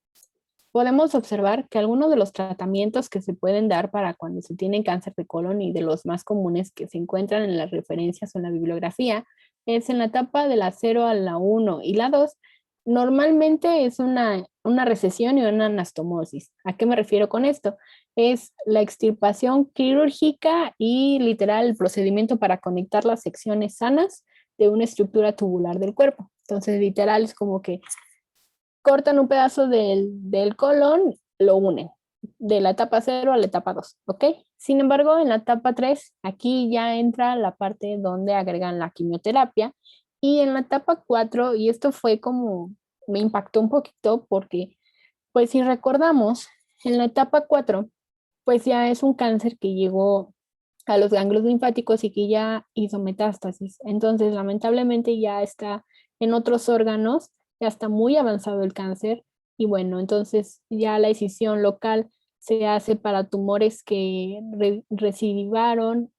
podemos observar que algunos de los tratamientos que se pueden dar para cuando se tiene cáncer de colon y de los más comunes que se encuentran en las referencias o en la bibliografía es en la etapa de la 0 a la 1 y la 2. Normalmente es una recesión y una anastomosis. ¿A qué me refiero con esto? Es la extirpación quirúrgica y literal el procedimiento para conectar las secciones sanas de una estructura tubular del cuerpo. Entonces, literal es como que cortan un pedazo del colon, lo unen de la etapa 0 a la etapa 2, ¿ok? Sin embargo, en la etapa 3, aquí ya entra la parte donde agregan la quimioterapia, y en la etapa 4, y esto fue como, me impactó un poquito porque, pues si recordamos, en la etapa 4, pues ya es un cáncer que llegó a los ganglios linfáticos y que ya hizo metástasis. Entonces, lamentablemente ya está en otros órganos, ya está muy avanzado el cáncer y bueno, entonces ya la decisión local se hace para tumores que recidivaron,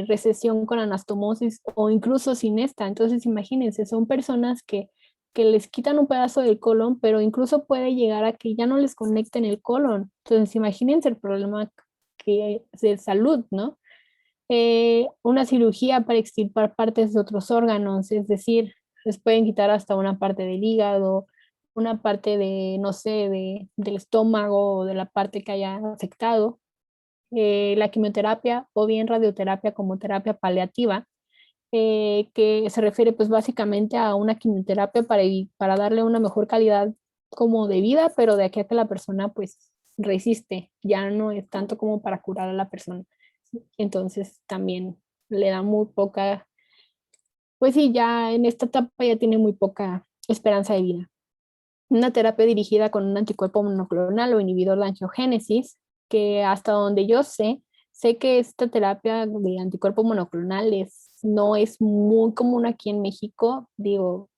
recesión con anastomosis o incluso sin esta. Entonces, imagínense, son personas que que les quitan un pedazo del colon, pero incluso puede llegar a que ya no les conecten el colon. Entonces, imagínense el problema que es de salud, ¿no? Una cirugía para extirpar partes de otros órganos, es decir, les pueden quitar hasta una parte del hígado, una parte de, no sé, del estómago o de la parte que haya afectado. La quimioterapia o bien radioterapia como terapia paliativa, que se refiere pues básicamente a una quimioterapia para darle una mejor calidad como de vida, pero de aquí a que la persona pues resiste, ya no es tanto como para curar a la persona. Entonces también le da muy poca, pues sí, ya en esta etapa ya tiene muy poca esperanza de vida. Una terapia dirigida con un anticuerpo monoclonal o inhibidor de angiogénesis, que hasta donde yo sé que esta terapia de anticuerpo monoclonal no es muy común aquí en México. Digo,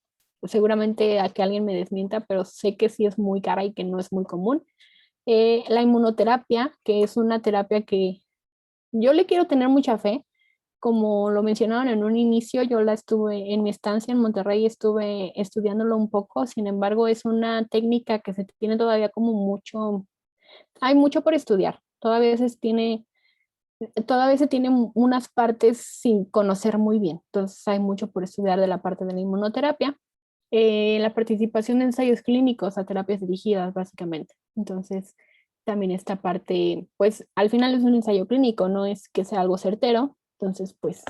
seguramente a que alguien me desmienta, pero sé que sí es muy cara y que no es muy común. La inmunoterapia, que es una terapia que yo le quiero tener mucha fe, como lo mencionaron en un inicio, yo la estuve en mi estancia en Monterrey, estuve estudiándolo un poco. Sin embargo, es una técnica que se tiene todavía como mucho, hay mucho por estudiar, todavía se tienen unas partes sin conocer muy bien, entonces hay mucho por estudiar de la parte de la inmunoterapia. La participación de ensayos clínicos a terapias dirigidas, básicamente. Entonces, también esta parte, pues al final es un ensayo clínico, no es que sea algo certero. Entonces, pues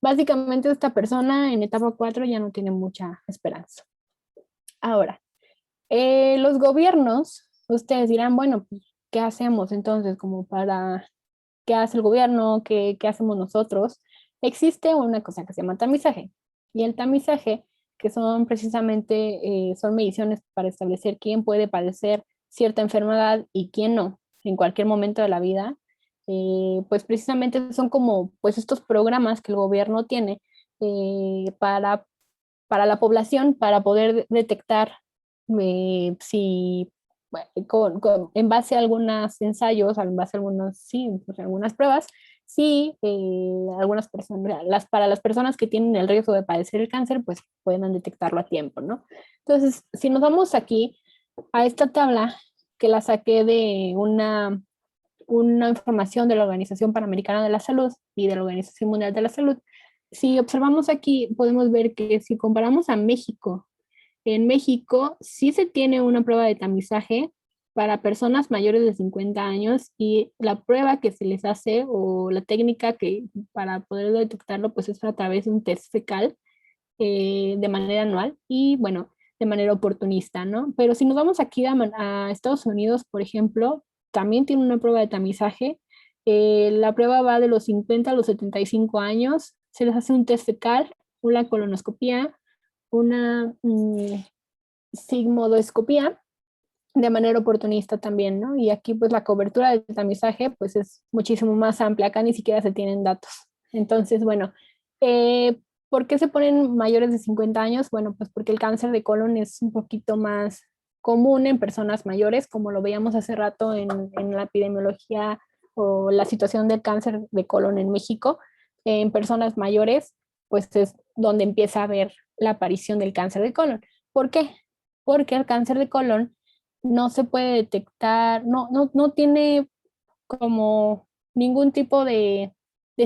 básicamente esta persona en etapa 4 ya no tiene mucha esperanza. Ahora, los gobiernos, ustedes dirán, bueno, pues, ¿qué hacemos entonces como para, qué hace el gobierno? ¿Qué hacemos nosotros? Existe una cosa que se llama tamizaje. Y el tamizaje, que son precisamente, son mediciones para establecer quién puede padecer cierta enfermedad y quién no, en cualquier momento de la vida. Pues precisamente son como pues estos programas que el gobierno tiene, para la población, para poder detectar, si bueno, en base a algunos ensayos, en base a algunos, sí, pues, algunas pruebas, sí, algunas personas, para las personas que tienen el riesgo de padecer el cáncer, pues puedan detectarlo a tiempo, ¿no? Entonces, si nos vamos aquí a esta tabla, que la saqué de una información de la Organización Panamericana de la Salud y de la Organización Mundial de la Salud, si observamos aquí, podemos ver que si comparamos a México, en México sí se tiene una prueba de tamizaje para personas mayores de 50 años, y la prueba que se les hace o la técnica que para poder detectarlo pues es a través de un test fecal, de manera anual y bueno, de manera oportunista, ¿no? Pero si nos vamos aquí a Estados Unidos, por ejemplo, también tiene una prueba de tamizaje. La prueba va de los 50 a los 75 años, se les hace un test fecal, una colonoscopía, una sigmoidoscopía de manera oportunista también, ¿no? Y aquí pues la cobertura del tamizaje pues es muchísimo más amplia, acá ni siquiera se tienen datos. Entonces, bueno, eh, ¿por qué se ponen mayores de 50 años? Bueno, pues porque el cáncer de colon es un poquito más común en personas mayores, como lo veíamos hace rato en la epidemiología o la situación del cáncer de colon en México. En personas mayores, pues es donde empieza a haber la aparición del cáncer de colon. ¿Por qué? Porque el cáncer de colon no se puede detectar, no tiene como ningún tipo de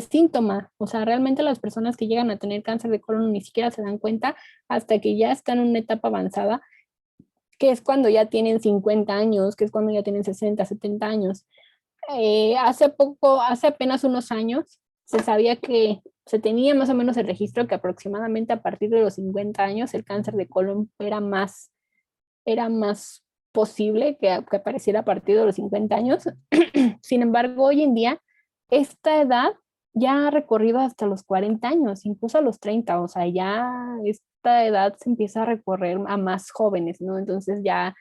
síntoma. O sea, realmente las personas que llegan a tener cáncer de colon ni siquiera se dan cuenta hasta que ya están en una etapa avanzada, que es cuando ya tienen 50 años, que es cuando ya tienen 60, 70 años. Hace apenas unos años, se sabía que se tenía más o menos el registro que aproximadamente a partir de los 50 años el cáncer de colon era más posible que apareciera a partir de los 50 años. Sin embargo, hoy en día, esta edad ya ha recorrido hasta los 40 años, incluso a los 30. O sea, ya esta edad se empieza a recorrer a más jóvenes, ¿no? Entonces ya,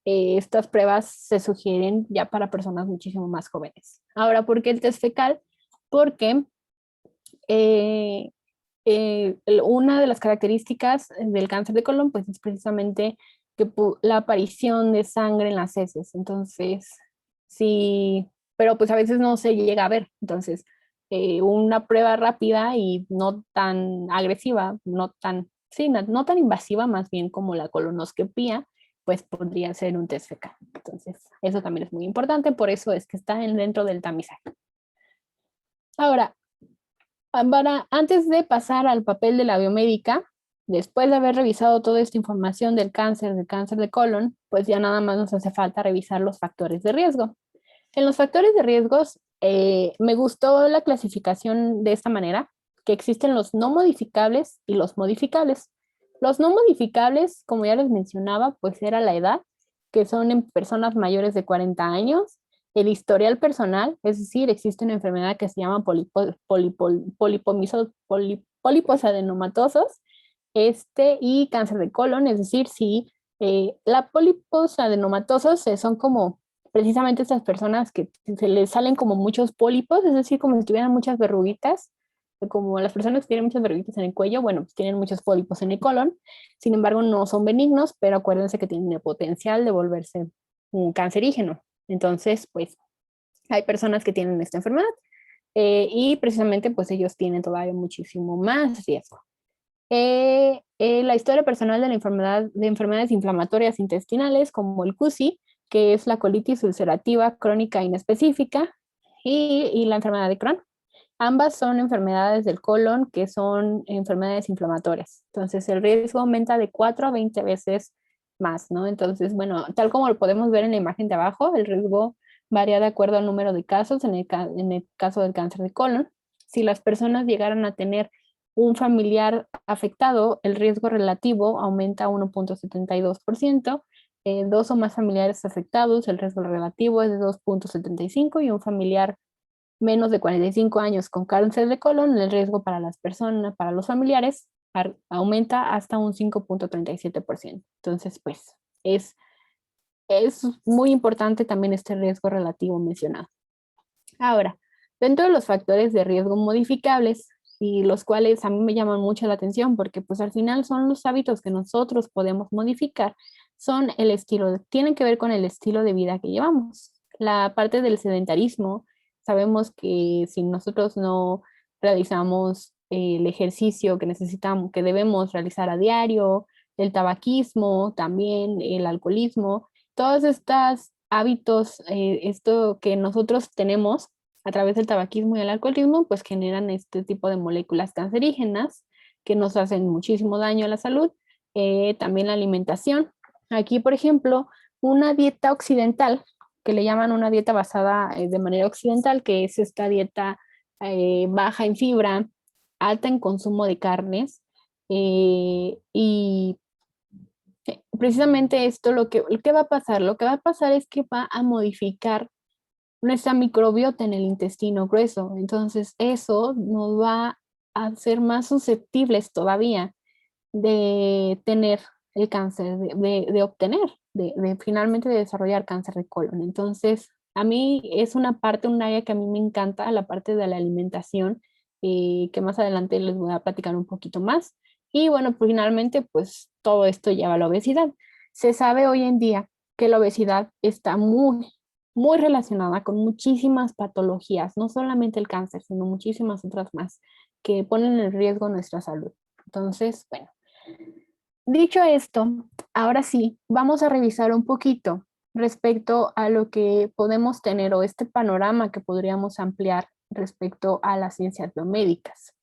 estas pruebas se sugieren ya para personas muchísimo más jóvenes. Ahora, ¿por qué el test fecal? Porque eh, una de las características del cáncer de colon pues es precisamente que la aparición de sangre en las heces. Entonces, sí, pero pues a veces no se llega a ver. Entonces, una prueba rápida y no tan agresiva, no tan sí, no tan invasiva, más bien como la colonoscopía, pues podría ser un test fecal. Entonces, eso también es muy importante, por eso es que está dentro del tamizaje. Ahora, antes de pasar al papel de la biomédica, después de haber revisado toda esta información del cáncer de colon, pues ya nada más nos hace falta revisar los factores de riesgo. En los factores de riesgos, me gustó la clasificación de esta manera, que existen los no modificables y los modificables. Los no modificables, como ya les mencionaba, pues era la edad, que son en personas mayores de 40 años, el historial personal, es decir, existe una enfermedad que se llama pólipos adenomatosos, y cáncer de colon, es decir, si la pólipos adenomatosos son como precisamente estas personas que se les salen como muchos pólipos, es decir, como si tuvieran muchas verruguitas, como las personas que tienen muchas verruguitas en el cuello, bueno, pues tienen muchos pólipos en el colon, sin embargo no son benignos, pero acuérdense que tienen el potencial de volverse un cancerígeno. Entonces, pues hay personas que tienen esta enfermedad y precisamente pues ellos tienen todavía muchísimo más riesgo. La historia personal de la enfermedad, de enfermedades inflamatorias intestinales como el CUSI, que es la colitis ulcerativa crónica inespecífica, y la enfermedad de Crohn. Ambas son enfermedades del colon que son enfermedades inflamatorias. Entonces el riesgo aumenta de 4 a 20 veces más, ¿no? Entonces, bueno, tal como lo podemos ver en la imagen de abajo, el riesgo varía de acuerdo al número de casos en el caso del cáncer de colon. Si las personas llegaran a tener un familiar afectado, el riesgo relativo aumenta a 1.72%. Dos o más familiares afectados, el riesgo relativo es de 2.75 y un familiar menos de 45 años con cáncer de colon, el riesgo para las personas, para los familiares, aumenta hasta un 5.37%. Entonces, pues es muy importante también este riesgo relativo mencionado. Ahora, dentro de los factores de riesgo modificables, y los cuales a mí me llaman mucho la atención porque pues al final son los hábitos que nosotros podemos modificar, son el estilo, tienen que ver con el estilo de vida que llevamos. La parte del sedentarismo, sabemos que si nosotros no realizamos el ejercicio que necesitamos, que debemos realizar a diario, el tabaquismo, también el alcoholismo, todos estos hábitos, esto que nosotros tenemos a través del tabaquismo y el alcoholismo, pues generan este tipo de moléculas cancerígenas que nos hacen muchísimo daño a la salud. También la alimentación. Aquí, por ejemplo, una dieta occidental, que le llaman una dieta basada de manera occidental, que es esta dieta baja en fibra, alta en consumo de carnes, y precisamente esto lo que va a pasar, lo que va a pasar es que va a modificar nuestra microbiota en el intestino grueso. Entonces, eso nos va a hacer más susceptibles todavía de tener el cáncer, de obtener, finalmente de desarrollar cáncer de colon. Entonces, a mí es una parte, un área que a mí me encanta, la parte de la alimentación, que más adelante les voy a platicar un poquito más. Y bueno, pues finalmente, pues todo esto lleva a la obesidad. Se sabe hoy en día que la obesidad está muy relacionada con muchísimas patologías, no solamente el cáncer, sino muchísimas otras más que ponen en riesgo nuestra salud. Entonces, bueno, dicho esto, ahora sí, vamos a revisar un poquito respecto a lo que podemos tener o este panorama que podríamos ampliar respecto a las ciencias biomédicas.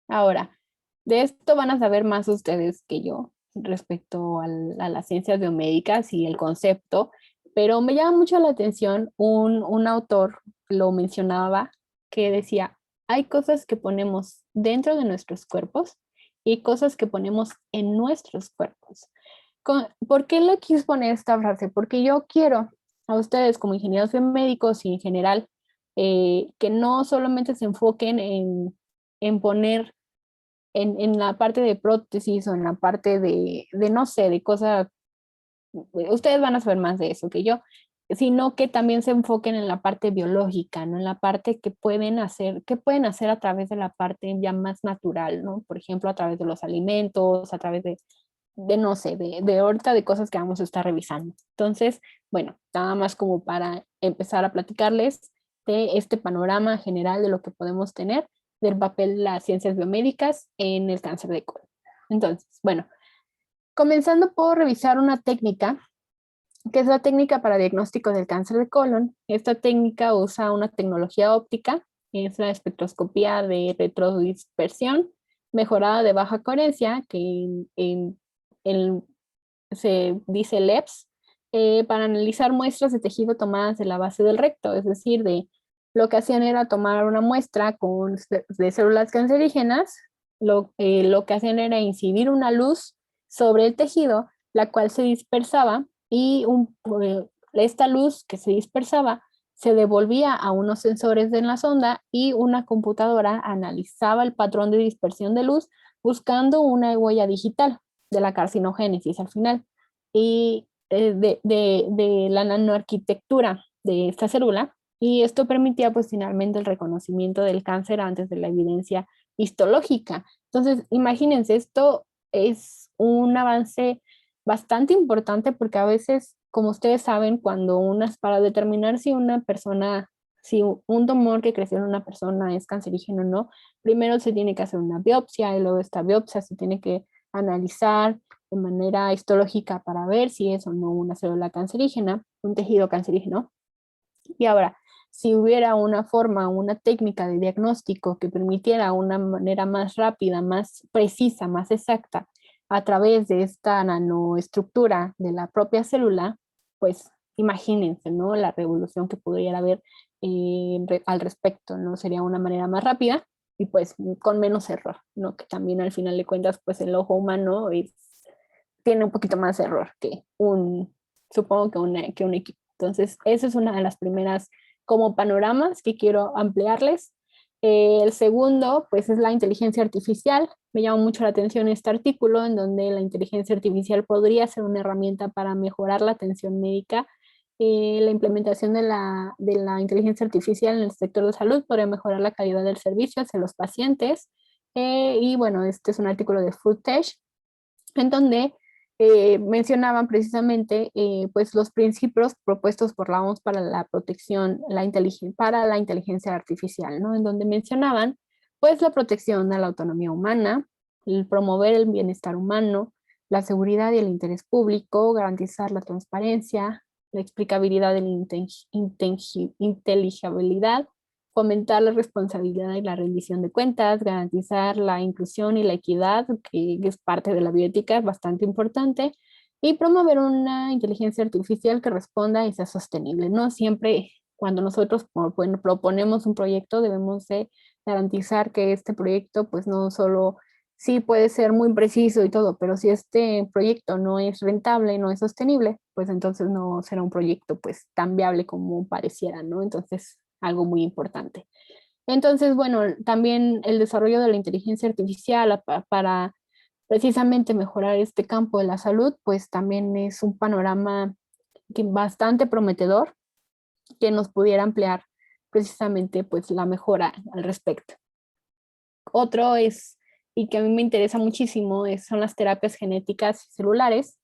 Ahora, de esto van a saber más ustedes que yo respecto a las ciencias biomédicas y el concepto, pero me llama mucho la atención un autor, lo mencionaba, que decía, hay cosas que ponemos dentro de nuestros cuerpos y cosas que ponemos en nuestros cuerpos. ¿Por qué le quise poner esta frase? Porque yo quiero a ustedes como ingenieros biomédicos y en general que no solamente se enfoquen en poner en la parte de prótesis o en la parte de no sé, de cosas, ustedes van a saber más de eso que yo, sino que también se enfoquen en la parte biológica, ¿no? En la parte que pueden hacer a través de la parte ya más natural, ¿no? Por ejemplo, a través de los alimentos, a través de no sé, de ahorita de cosas que vamos a estar revisando. Entonces, bueno, nada más como para empezar a platicarles de este panorama general de lo que podemos tener del papel de las ciencias biomédicas en el cáncer de colon. Entonces, bueno, comenzando por revisar una técnica, que es la técnica para diagnóstico del cáncer de colon. Esta técnica usa una tecnología óptica, es la espectroscopía de retrodispersión mejorada de baja coherencia, que en se dice LEPS, para analizar muestras de tejido tomadas de la base del recto, es decir, lo que hacían era tomar una muestra de células cancerígenas, lo que hacían era incidir una luz sobre el tejido, la cual se dispersaba y esta luz que se dispersaba se devolvía a unos sensores en la sonda y una computadora analizaba el patrón de dispersión de luz buscando una huella digital de la carcinogénesis al final y de la nanoarquitectura de esta célula, y esto permitía pues finalmente el reconocimiento del cáncer antes de la evidencia histológica. Entonces, imagínense, esto es un avance bastante importante porque a veces, como ustedes saben, para determinar si una persona, si un tumor que creció en una persona es cancerígeno o no, primero se tiene que hacer una biopsia y luego esta biopsia se tiene que analizar de manera histológica para ver si es o no una célula cancerígena, un tejido cancerígeno. Y ahora, si hubiera una forma, una técnica de diagnóstico que permitiera una manera más rápida, más precisa, más exacta, a través de esta nanoestructura de la propia célula, pues imagínense, ¿no? La revolución que pudiera haber al respecto, ¿no? Sería una manera más rápida y pues con menos error, ¿no? Que también al final de cuentas, pues el ojo humano tiene un poquito más error supongo que un equipo. Entonces, esa es una de las primeras como panoramas que quiero ampliarles. El segundo, pues es la inteligencia artificial. Me llama mucho la atención este artículo en donde la inteligencia artificial podría ser una herramienta para mejorar la atención médica. La implementación de la inteligencia artificial en el sector de salud podría mejorar la calidad del servicio hacia los pacientes. Y bueno, este es un artículo de Foodtech en donde mencionaban precisamente pues los principios propuestos por la OMS para la protección, para la inteligencia artificial, ¿no? En donde mencionaban pues la protección a la autonomía humana, el promover el bienestar humano, la seguridad y el interés público, garantizar la transparencia, la explicabilidad y la inteligibilidad, fomentar la responsabilidad y la rendición de cuentas, garantizar la inclusión y la equidad, que es parte de la bioética, es bastante importante, y promover una inteligencia artificial que responda y sea sostenible. No siempre cuando nosotros proponemos un proyecto debemos de garantizar que este proyecto pues no solo sí puede ser muy preciso y todo, pero si este proyecto no es rentable, no es sostenible, pues entonces no será un proyecto pues tan viable como pareciera, ¿no? Entonces, algo muy importante. Entonces, bueno, también el desarrollo de la inteligencia artificial para precisamente mejorar este campo de la salud, pues también es un panorama bastante prometedor que nos pudiera ampliar precisamente pues la mejora al respecto. Otro es, y que a mí me interesa muchísimo, son las terapias genéticas y celulares.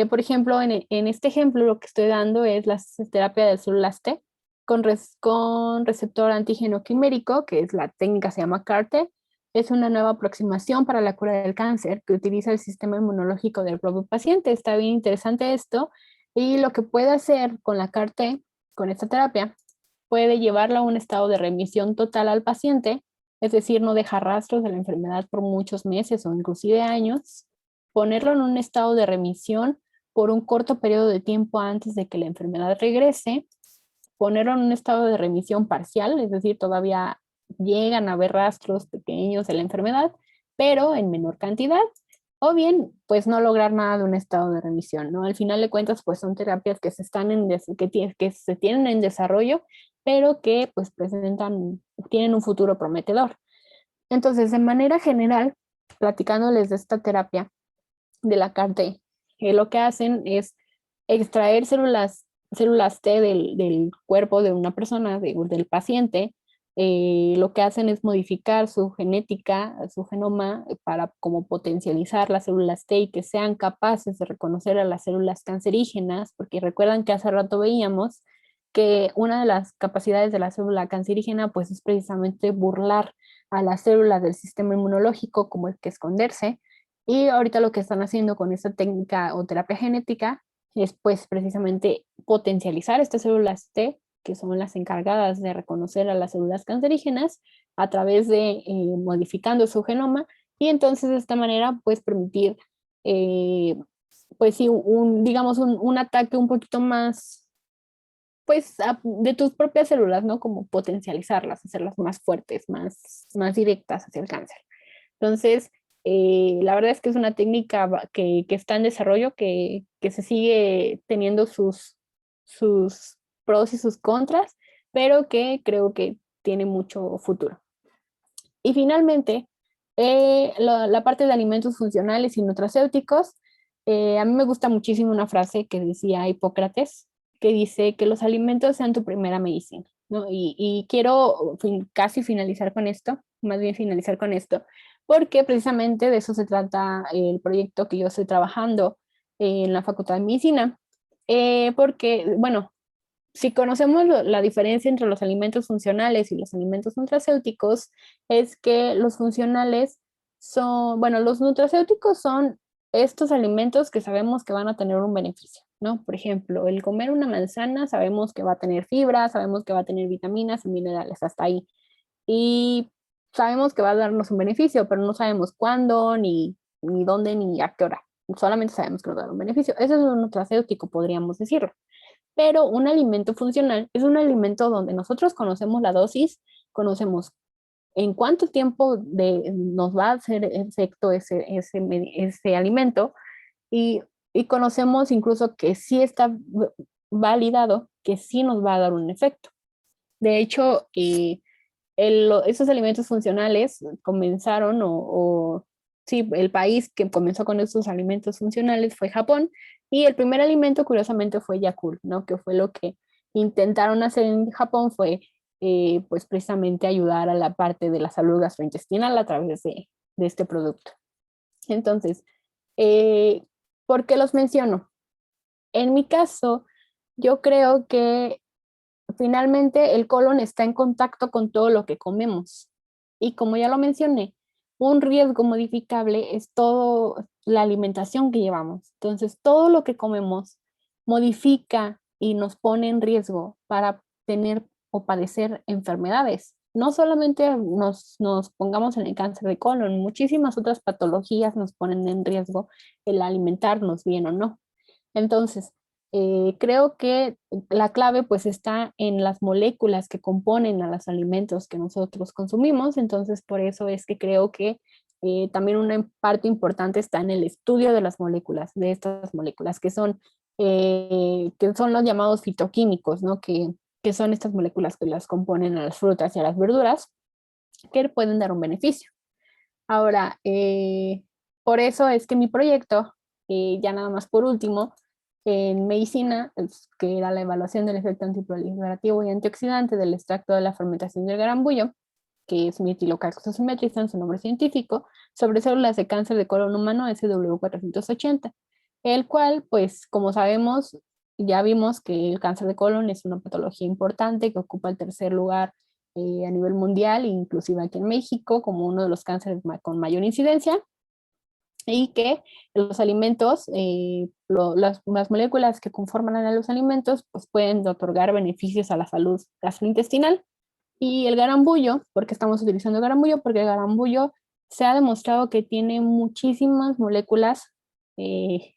Por ejemplo, en este ejemplo lo que estoy dando es la terapia de células T con receptor antígeno quimérico, que es la técnica se llama CAR-T. Es una nueva aproximación para la cura del cáncer que utiliza el sistema inmunológico del propio paciente. Está bien interesante esto. Y lo que puede hacer con la CAR-T, con esta terapia, puede llevarla a un estado de remisión total al paciente, es decir, no dejar rastros de la enfermedad por muchos meses o inclusive años, ponerlo en un estado de remisión por un corto periodo de tiempo antes de que la enfermedad regrese, ponerlo en un estado de remisión parcial, es decir, todavía llegan a haber rastros pequeños de la enfermedad, pero en menor cantidad, o bien, pues no lograr nada de un estado de remisión, ¿no? Al final de cuentas, pues son terapias que se tienen en desarrollo, pero que pues tienen un futuro prometedor. Entonces, de manera general, platicándoles de esta terapia de la CAR-T, lo que hacen es extraer células T del cuerpo de una persona, del paciente. Lo que hacen es modificar su genética, su genoma, para como potencializar las células T y que sean capaces de reconocer a las células cancerígenas, porque recuerdan que hace rato veíamos que una de las capacidades de la célula cancerígena pues es precisamente burlar a las células del sistema inmunológico como el que esconderse, Y ahorita lo que están haciendo con esta técnica o terapia genética es pues precisamente potencializar estas células T, que son las encargadas de reconocer a las células cancerígenas a través de modificando su genoma, y entonces de esta manera pues permitir pues sí, digamos un ataque un poquito más pues de tus propias células, ¿no? Como potencializarlas, hacerlas más fuertes, más directas hacia el cáncer. Entonces, la verdad es que es una técnica que está en desarrollo, que se sigue teniendo sus pros y sus contras, pero que creo que tiene mucho futuro. Y finalmente, la parte de alimentos funcionales y nutracéuticos, a mí me gusta muchísimo una frase que decía Hipócrates, que dice que los alimentos sean tu primera medicina, ¿no? Y quiero casi finalizar con esto, más bien finalizar con esto, porque precisamente de eso se trata el proyecto que yo estoy trabajando en la Facultad de Medicina, porque, bueno, si conocemos la diferencia entre los alimentos funcionales y los alimentos nutracéuticos, es que los funcionales son, bueno, los nutracéuticos son estos alimentos que sabemos que van a tener un beneficio, ¿no? Por ejemplo, el comer una manzana sabemos que va a tener fibra, sabemos que va a tener vitaminas y minerales, hasta ahí. Y sabemos que va a darnos un beneficio, pero no sabemos cuándo, ni dónde, ni a qué hora. Solamente sabemos que nos va a dar un beneficio. Eso es un nutracéutico, podríamos decirlo. Pero un alimento funcional es un alimento donde nosotros conocemos la dosis, conocemos en cuánto tiempo nos va a hacer efecto ese alimento, y, y conocemos incluso que sí está validado, que sí nos va a dar un efecto. De hecho, esos alimentos funcionales comenzaron, sí, el país que comenzó con estos alimentos funcionales fue Japón, y el primer alimento curiosamente fue Yakult, ¿no? Que fue lo que intentaron hacer en Japón, fue pues precisamente ayudar a la parte de la salud gastrointestinal a través de este producto. Entonces, eh, ¿por qué los menciono? En mi caso, yo creo que finalmente el colon está en contacto con todo lo que comemos. Y como ya lo mencioné, un riesgo modificable es todo la alimentación que llevamos. Entonces, todo lo que comemos modifica y nos pone en riesgo para tener o padecer enfermedades. No solamente nos pongamos en el cáncer de colon, muchísimas otras patologías nos ponen en riesgo el alimentarnos bien o no. Entonces, creo que la clave pues está en las moléculas que componen a los alimentos que nosotros consumimos. Entonces por eso es que creo que también una parte importante está en el estudio de las moléculas, de estas moléculas que son los llamados fitoquímicos, ¿no? Que son estas moléculas que las componen a las frutas y a las verduras, que pueden dar un beneficio. Ahora, por eso es que mi proyecto, ya nada más por último, en medicina, que era la evaluación del efecto antiproliferativo y antioxidante del extracto de la fermentación del garambullo, que es metilocalcitosumetris en su nombre científico, sobre células de cáncer de colon humano SW480, el cual, pues, como sabemos, ya vimos que el cáncer de colon es una patología importante que ocupa el tercer lugar a nivel mundial, inclusive aquí en México, como uno de los cánceres con mayor incidencia, y que los alimentos, las moléculas que conforman a los alimentos, pues pueden otorgar beneficios a la salud gastrointestinal. Y el garambullo, ¿por qué estamos utilizando el garambullo? Porque el garambullo se ha demostrado que tiene muchísimas moléculas de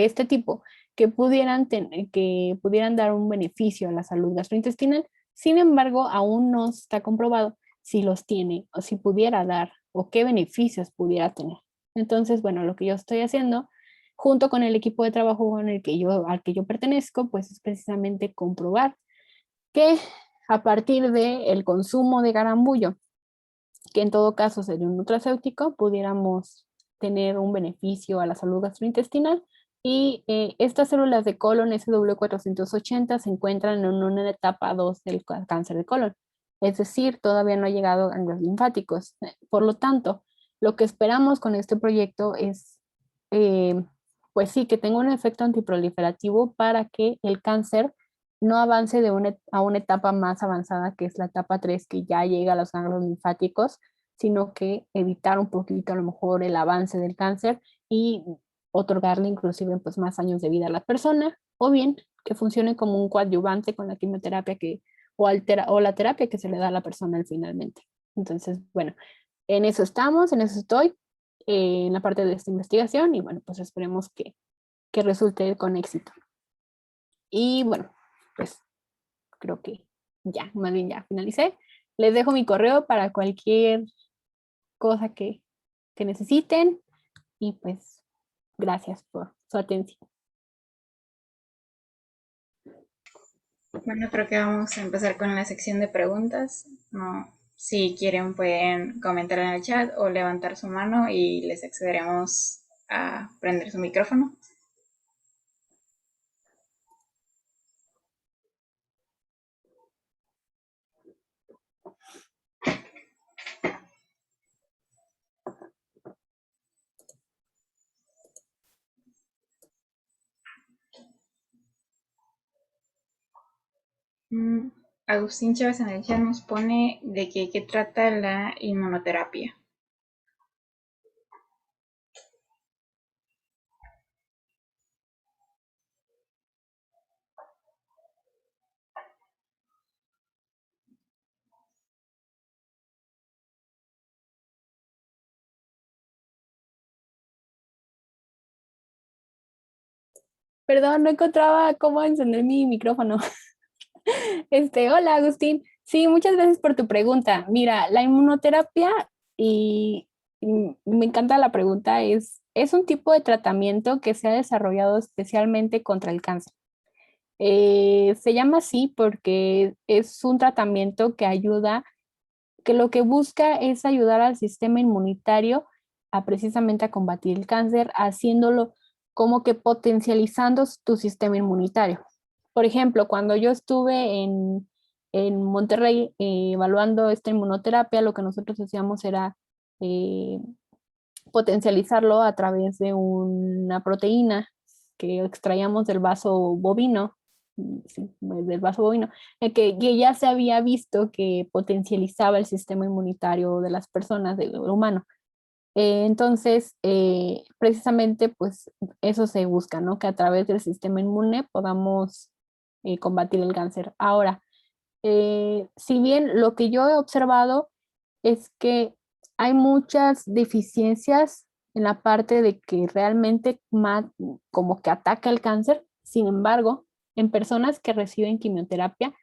este tipo que pudieran dar un beneficio a la salud gastrointestinal. Sin embargo, aún no está comprobado si los tiene o si pudiera dar o qué beneficios pudiera tener. Entonces, bueno, lo que yo estoy haciendo junto con el equipo de trabajo al que yo pertenezco, pues es precisamente comprobar que a partir del consumo de garambullo, que en todo caso sería un nutracéutico, pudiéramos tener un beneficio a la salud gastrointestinal. Y estas células de colon SW480 se encuentran en una etapa 2 del cáncer de colon, es decir, todavía no ha llegado a ganglios linfáticos. Por lo tanto, lo que esperamos con este proyecto es, eh, pues sí, que tenga un efecto antiproliferativo para que el cáncer no avance a una etapa más avanzada, que es la etapa 3, que ya llega a los ganglios linfáticos, sino que evitar un poquito a lo mejor el avance del cáncer y otorgarle inclusive pues más años de vida a la persona, o bien que funcione como un coadyuvante con la quimioterapia o la terapia que se le da a la persona finalmente. Entonces, bueno, en eso estamos, en eso estoy, en la parte de esta investigación y bueno, pues esperemos que resulte con éxito. Y bueno, pues creo que ya, más bien ya finalicé. Les dejo mi correo para cualquier cosa que necesiten y pues gracias por su atención.
Bueno, creo que vamos a empezar con la sección de preguntas. No, si quieren pueden comentar en el chat o levantar su mano y les accederemos a prender su micrófono. Agustín Chávez en el chat nos pone de qué trata la inmunoterapia.
Perdón, no encontraba cómo encender mi micrófono. Hola Agustín. Sí, muchas gracias por tu pregunta. Mira, la inmunoterapia, y me encanta la pregunta, es un tipo de tratamiento que se ha desarrollado especialmente contra el cáncer. Se llama así porque es un tratamiento que ayuda, que lo que busca es ayudar al sistema inmunitario a precisamente a combatir el cáncer, haciéndolo como que potencializando tu sistema inmunitario. Por ejemplo, cuando yo estuve en Monterrey evaluando esta inmunoterapia, lo que nosotros hacíamos era eh, potencializarlo a través de una proteína que extraíamos del vaso bovino, sí, del vaso bovino, que ya se había visto que potencializaba el sistema inmunitario de las personas, del humano. Entonces, precisamente, pues eso se busca, ¿no? Que a través del sistema inmune podamos combatir el cáncer. Ahora, si bien lo que yo he observado es que hay muchas deficiencias en la parte de que realmente como que ataca el cáncer, sin embargo, en personas que reciben quimioterapia,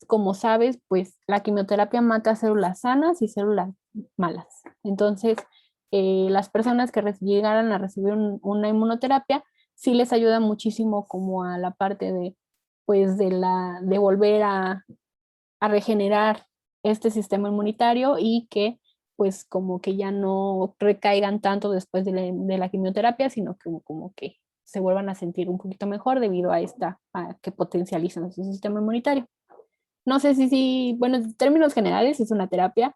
como sabes, pues la quimioterapia mata células sanas y células malas. Entonces, las personas que llegaran a recibir una inmunoterapia, sí les ayuda muchísimo como a la parte de, pues, de volver a regenerar este sistema inmunitario y que pues como que ya no recaigan tanto después de la quimioterapia, sino que como que se vuelvan a sentir un poquito mejor debido a que potencializan su sistema inmunitario. No sé si, bueno, en términos generales es una terapia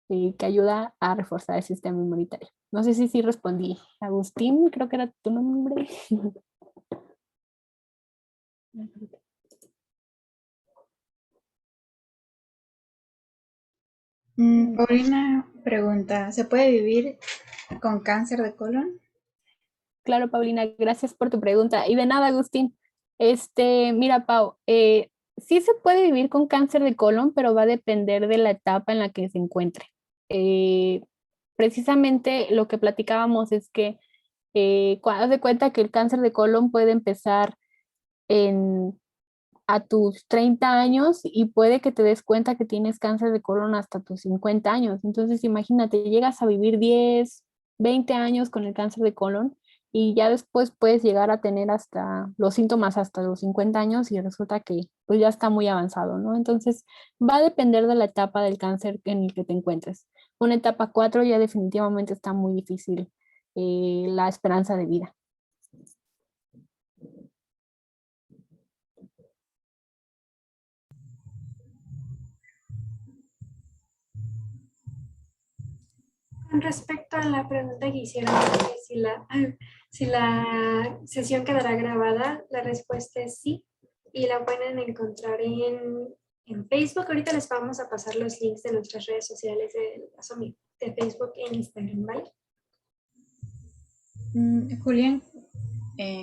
que ayuda a reforzar el sistema inmunitario. No sé si respondí. Agustín, creo que era tu nombre.
Paulina pregunta, ¿se puede vivir con cáncer de colon?
Claro, Paulina, gracias por tu pregunta. Y de nada, Agustín. Mira, Pau, sí se puede vivir con cáncer de colon, pero va a depender de la etapa en la que se encuentre. Eh, Precisamente lo que platicábamos es que cuando haz de cuenta que el cáncer de colon puede empezar en, a tus 30 años y puede que te des cuenta que tienes cáncer de colon hasta tus 50 años. Entonces, imagínate, llegas a vivir 10, 20 años con el cáncer de colon y ya después puedes llegar a tener hasta los síntomas hasta los 50 años y resulta que pues ya está muy avanzado, ¿no? Entonces, va a depender de la etapa del cáncer en el que te encuentres. Una etapa 4 ya definitivamente está muy difícil la esperanza de vida.
Con respecto a la pregunta que hicieron, de si la sesión quedará grabada, la respuesta es sí. Y la pueden encontrar en Facebook. Ahorita les vamos a pasar los links de nuestras redes sociales de Facebook e Instagram, ¿vale?
Julián,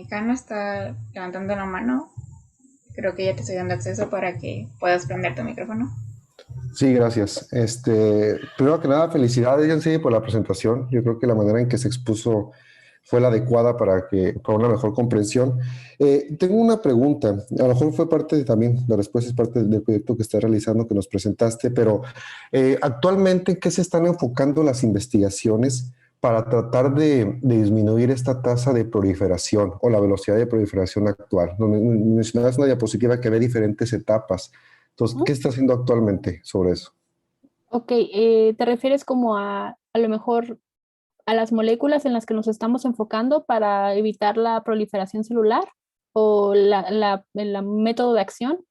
Cano está levantando la mano. Creo que ya te estoy dando acceso para que puedas prender tu micrófono.
Sí, gracias. Primero que nada, felicidades, Yancy, por la presentación. Yo creo que la manera en que se expuso fue la adecuada para una mejor comprensión. Tengo una pregunta. A lo mejor fue también, la respuesta es parte del proyecto que estás realizando, que nos presentaste, pero actualmente, ¿en qué se están enfocando las investigaciones para tratar de disminuir esta tasa de proliferación o la velocidad de proliferación actual? Mencionabas una diapositiva que ve diferentes etapas. Entonces, ¿qué está haciendo actualmente sobre eso?
Ok, ¿te refieres como a lo mejor a las moléculas en las que nos estamos enfocando para evitar la proliferación celular o el método de acción?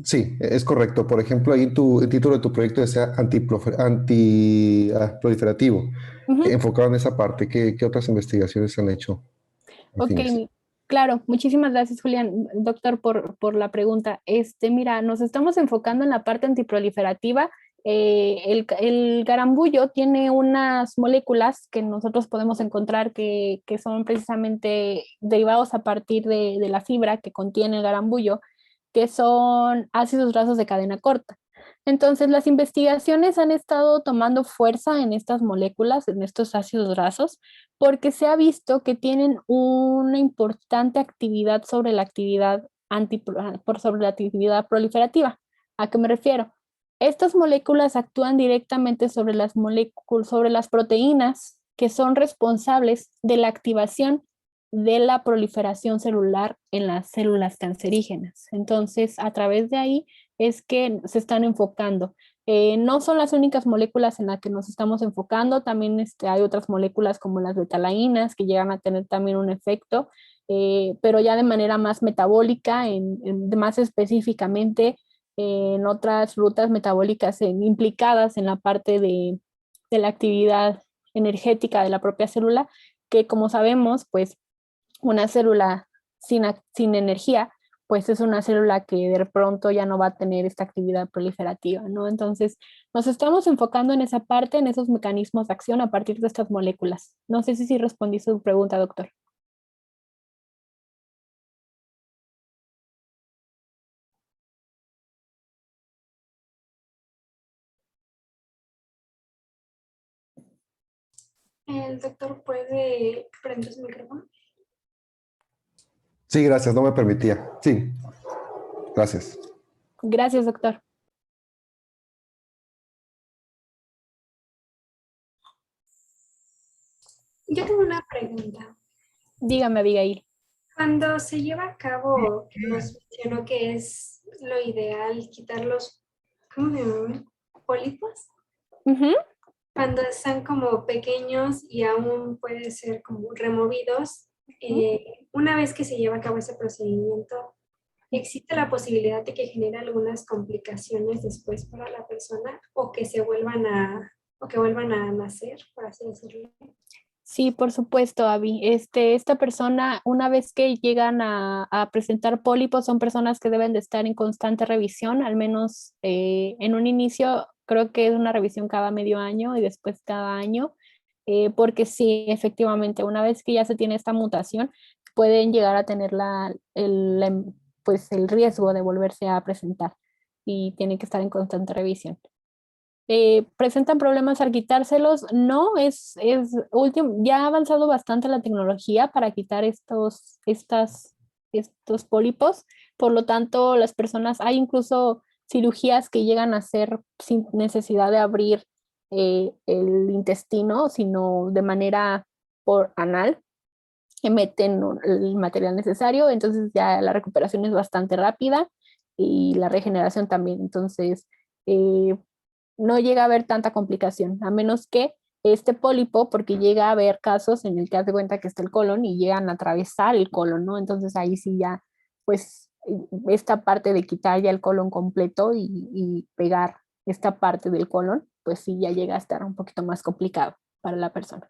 Sí, es correcto. Por ejemplo, ahí el título de tu proyecto decía antiproliferativo.
Ujú.
Enfocado en esa parte, ¿qué otras investigaciones se han hecho?
Ok, claro, muchísimas gracias, Julián, doctor, por la pregunta. Mira, nos estamos enfocando en la parte antiproliferativa. El garambullo tiene unas moléculas que nosotros podemos encontrar que son precisamente derivados a partir de la fibra que contiene el garambullo, que son ácidos grasos de cadena corta. Entonces, las investigaciones han estado tomando fuerza en estas moléculas, en estos ácidos grasos, porque se ha visto que tienen una importante actividad sobre la actividad sobre la actividad proliferativa. ¿A qué me refiero? Estas moléculas actúan directamente sobre sobre las proteínas que son responsables de la activación de la proliferación celular en las células cancerígenas. Entonces, a través de ahí es que se están enfocando. No son las únicas moléculas en las que nos estamos enfocando, también hay otras moléculas como las betalainas que llegan a tener también un efecto, pero ya de manera más metabólica, más específicamente en otras rutas metabólicas implicadas en la parte de la actividad energética de la propia célula, que como sabemos, pues una célula sin energía, pues es una célula que de pronto ya no va a tener esta actividad proliferativa, ¿no? Entonces, nos estamos enfocando en esa parte, en esos mecanismos de acción a partir de estas moléculas. No sé si respondí su pregunta, doctor.
El doctor puede prender su micrófono.
Sí, gracias, no me permitía. Sí, gracias.
Gracias, doctor.
Yo tengo una pregunta.
Dígame, Abigail.
Cuando se lleva a cabo, nos mencionó que es lo ideal quitar los, ¿cómo se llaman? ¿Pólipos?
Ujú.
Cuando están como pequeños y aún puede ser como removidos, una vez que se lleva a cabo ese procedimiento, ¿existe la posibilidad de que genere algunas complicaciones después para la persona o que vuelvan a nacer, por así decirlo?
Sí, por supuesto, Abby. Esta persona, una vez que llegan a presentar pólipos, son personas que deben de estar en constante revisión, al menos en un inicio, creo que es una revisión cada medio año y después cada año, porque sí, efectivamente, una vez que ya se tiene esta mutación, pueden llegar a tener pues el riesgo de volverse a presentar y tienen que estar en constante revisión. ¿Presentan problemas al quitárselos? No, ya ha avanzado bastante la tecnología para quitar estos pólipos, por lo tanto las personas, hay incluso cirugías que llegan a hacer sin necesidad de abrir el intestino, sino de manera por anal, que meten el material necesario, entonces ya la recuperación es bastante rápida y la regeneración también, entonces eh, no llega a haber tanta complicación, a menos que este pólipo, porque llega a haber casos en el que hace cuenta que está el colon y llegan a atravesar el colon, ¿no? Entonces ahí sí ya, pues, esta parte de quitar ya el colon completo y pegar esta parte del colon, pues sí ya llega a estar un poquito más complicado para la persona.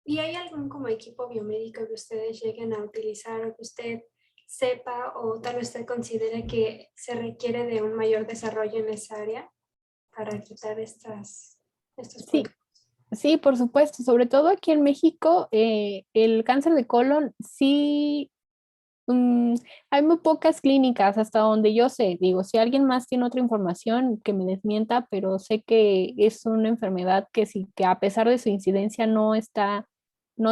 ¿Y hay algún como equipo biomédico que ustedes lleguen a utilizar o que usted sepa o tal vez usted considere que se requiere de un mayor desarrollo en esa área? para quitar estos
Sí,
pólipos.
sí, por supuesto. Sobre todo aquí en México, el cáncer de colon sí. Mm, hay muy pocas clínicas hasta donde yo sé. Digo, si alguien más tiene otra información, que me desmienta, pero sé que es una enfermedad que sí, que a pesar de su incidencia no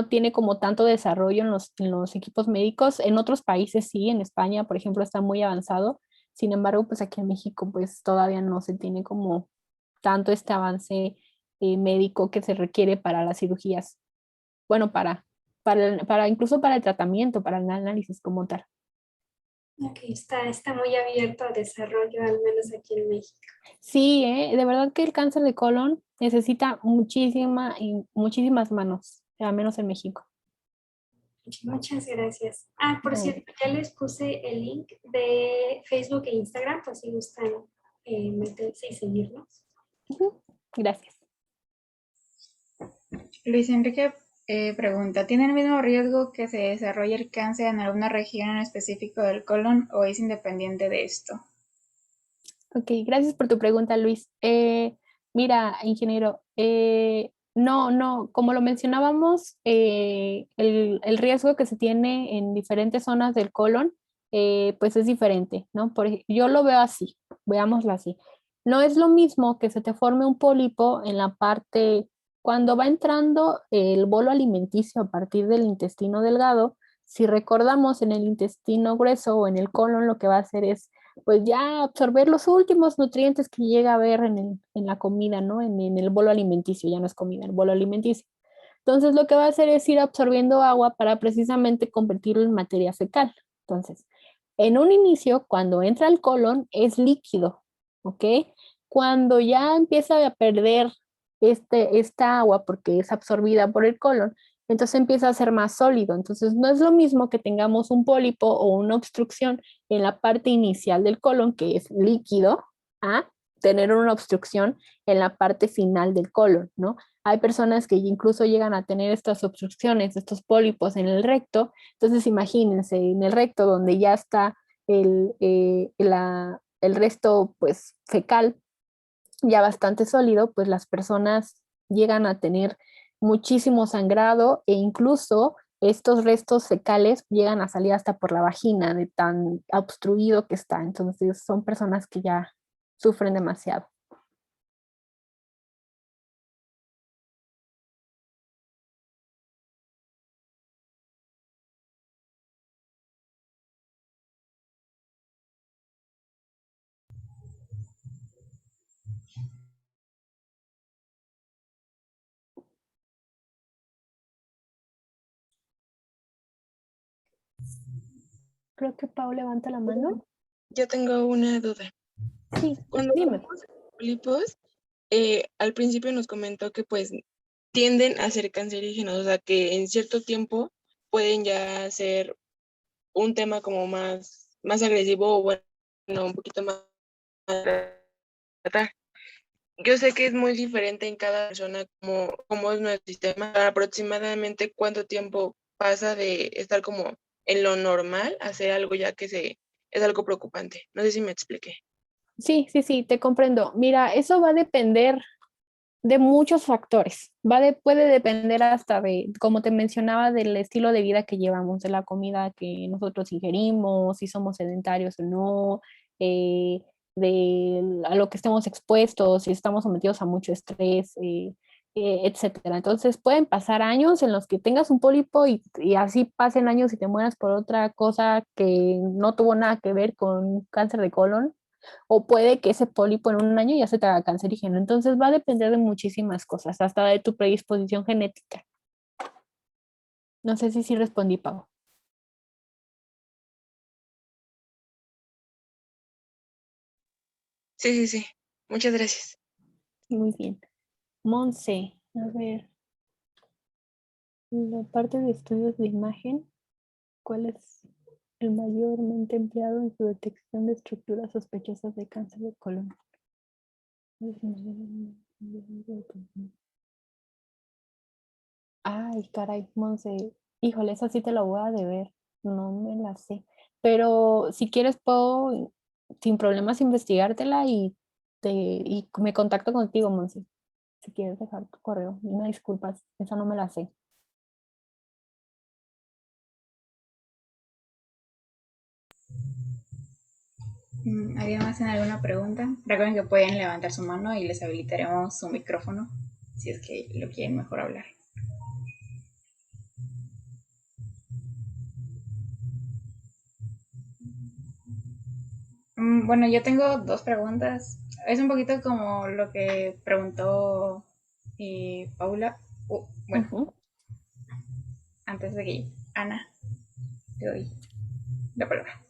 tiene como tanto desarrollo en los equipos médicos. En otros países sí, en España, por ejemplo, está muy avanzado. Sin embargo, pues aquí en México, pues todavía no se tiene como tanto este avance médico que se requiere para las cirugías. Bueno, incluso para el tratamiento, para el análisis como tal.
Ok, está muy abierto a desarrollo, al menos aquí en México.
Sí, de verdad que el cáncer de colon necesita muchísimas manos, al menos en México.
Muchas gracias. Ah, por
No,
cierto, ya les puse el link de Facebook e Instagram, pues si gustan meterse y seguirnos.
ujú, gracias.
Luis Enrique pregunta, ¿tiene el mismo riesgo que se desarrolle el cáncer en alguna región en específico del colon o es independiente de esto?
Ok, gracias por tu pregunta, Luis. Mira, ingeniero, no, como lo mencionábamos, el riesgo que se tiene en diferentes zonas del colon, pues es diferente, ¿no? Yo lo veo así, veámoslo así. No es lo mismo que se te forme un pólipo en la parte, cuando va entrando el bolo alimenticio a partir del intestino delgado, si recordamos en el intestino grueso o en el colon, lo que va a hacer es pues ya absorber los últimos nutrientes que llega a ver en la comida, ¿no? En el bolo alimenticio, ya no es comida, el bolo alimenticio. Entonces lo que va a hacer es ir absorbiendo agua para precisamente convertirlo en materia fecal. Entonces, en un inicio, cuando entra al colon, es líquido, ¿ok? Cuando ya empieza a perder esta agua porque es absorbida por el colon, entonces empieza a ser más sólido. Entonces no es lo mismo que tengamos un pólipo o una obstrucción en la parte inicial del colon, que es líquido, a tener una obstrucción en la parte final del colon, ¿no? Hay personas que incluso llegan a tener estas obstrucciones, estos pólipos en el recto. Entonces imagínense, en el recto donde ya está el resto pues fecal ya bastante sólido, pues las personas llegan a tener muchísimo sangrado e incluso estos restos fecales llegan a salir hasta por la vagina de tan obstruido que está. Entonces son personas que ya sufren demasiado. Creo que Pau levanta la mano.
Yo tengo una duda.
Sí,
Cuando
dime.
hablamos de pólipos, al principio nos comentó que pues tienden a ser cancerígenos, o sea que en cierto tiempo pueden ya ser un tema como más agresivo o bueno, un poquito más tratar. Yo sé que es muy diferente en cada persona como es nuestro sistema. Aproximadamente cuánto tiempo pasa de estar como en lo normal a hacer algo ya que es algo preocupante. No sé si me expliqué.
Sí, te comprendo. Mira, eso va a depender de muchos factores. Puede depender hasta de, como te mencionaba, del estilo de vida que llevamos, de la comida que nosotros ingerimos, si somos sedentarios o no, eh, a lo que estemos expuestos, si estamos sometidos a mucho estrés, etcétera. Entonces pueden pasar años en los que tengas un pólipo y así pasen años y te mueras por otra cosa que no tuvo nada que ver con cáncer de colon o puede que ese pólipo en un año ya se te haga cancerígeno. Entonces va a depender de muchísimas cosas, hasta de tu predisposición genética. No sé si sí respondí, Pau.
Sí, sí, sí. Muchas gracias.
Muy bien. Monse, a ver, la parte de estudios de imagen, ¿cuál es el mayormente empleado en su detección de estructuras sospechosas de cáncer de colon? Ay, caray, Monse, híjole, esa sí te la voy a deber, no me la sé. Pero si quieres puedo sin problemas investigártela y y me contacto contigo, Monse, si quieres dejar tu correo. Una disculpa, esa no me la sé.
¿Alguien más tiene alguna pregunta? Recuerden que pueden levantar su mano y les habilitaremos su micrófono si es que lo quieren mejor hablar. Bueno, yo tengo dos preguntas. Es un poquito como lo que preguntó Paula. Bueno, antes de que Ana, te doy la palabra.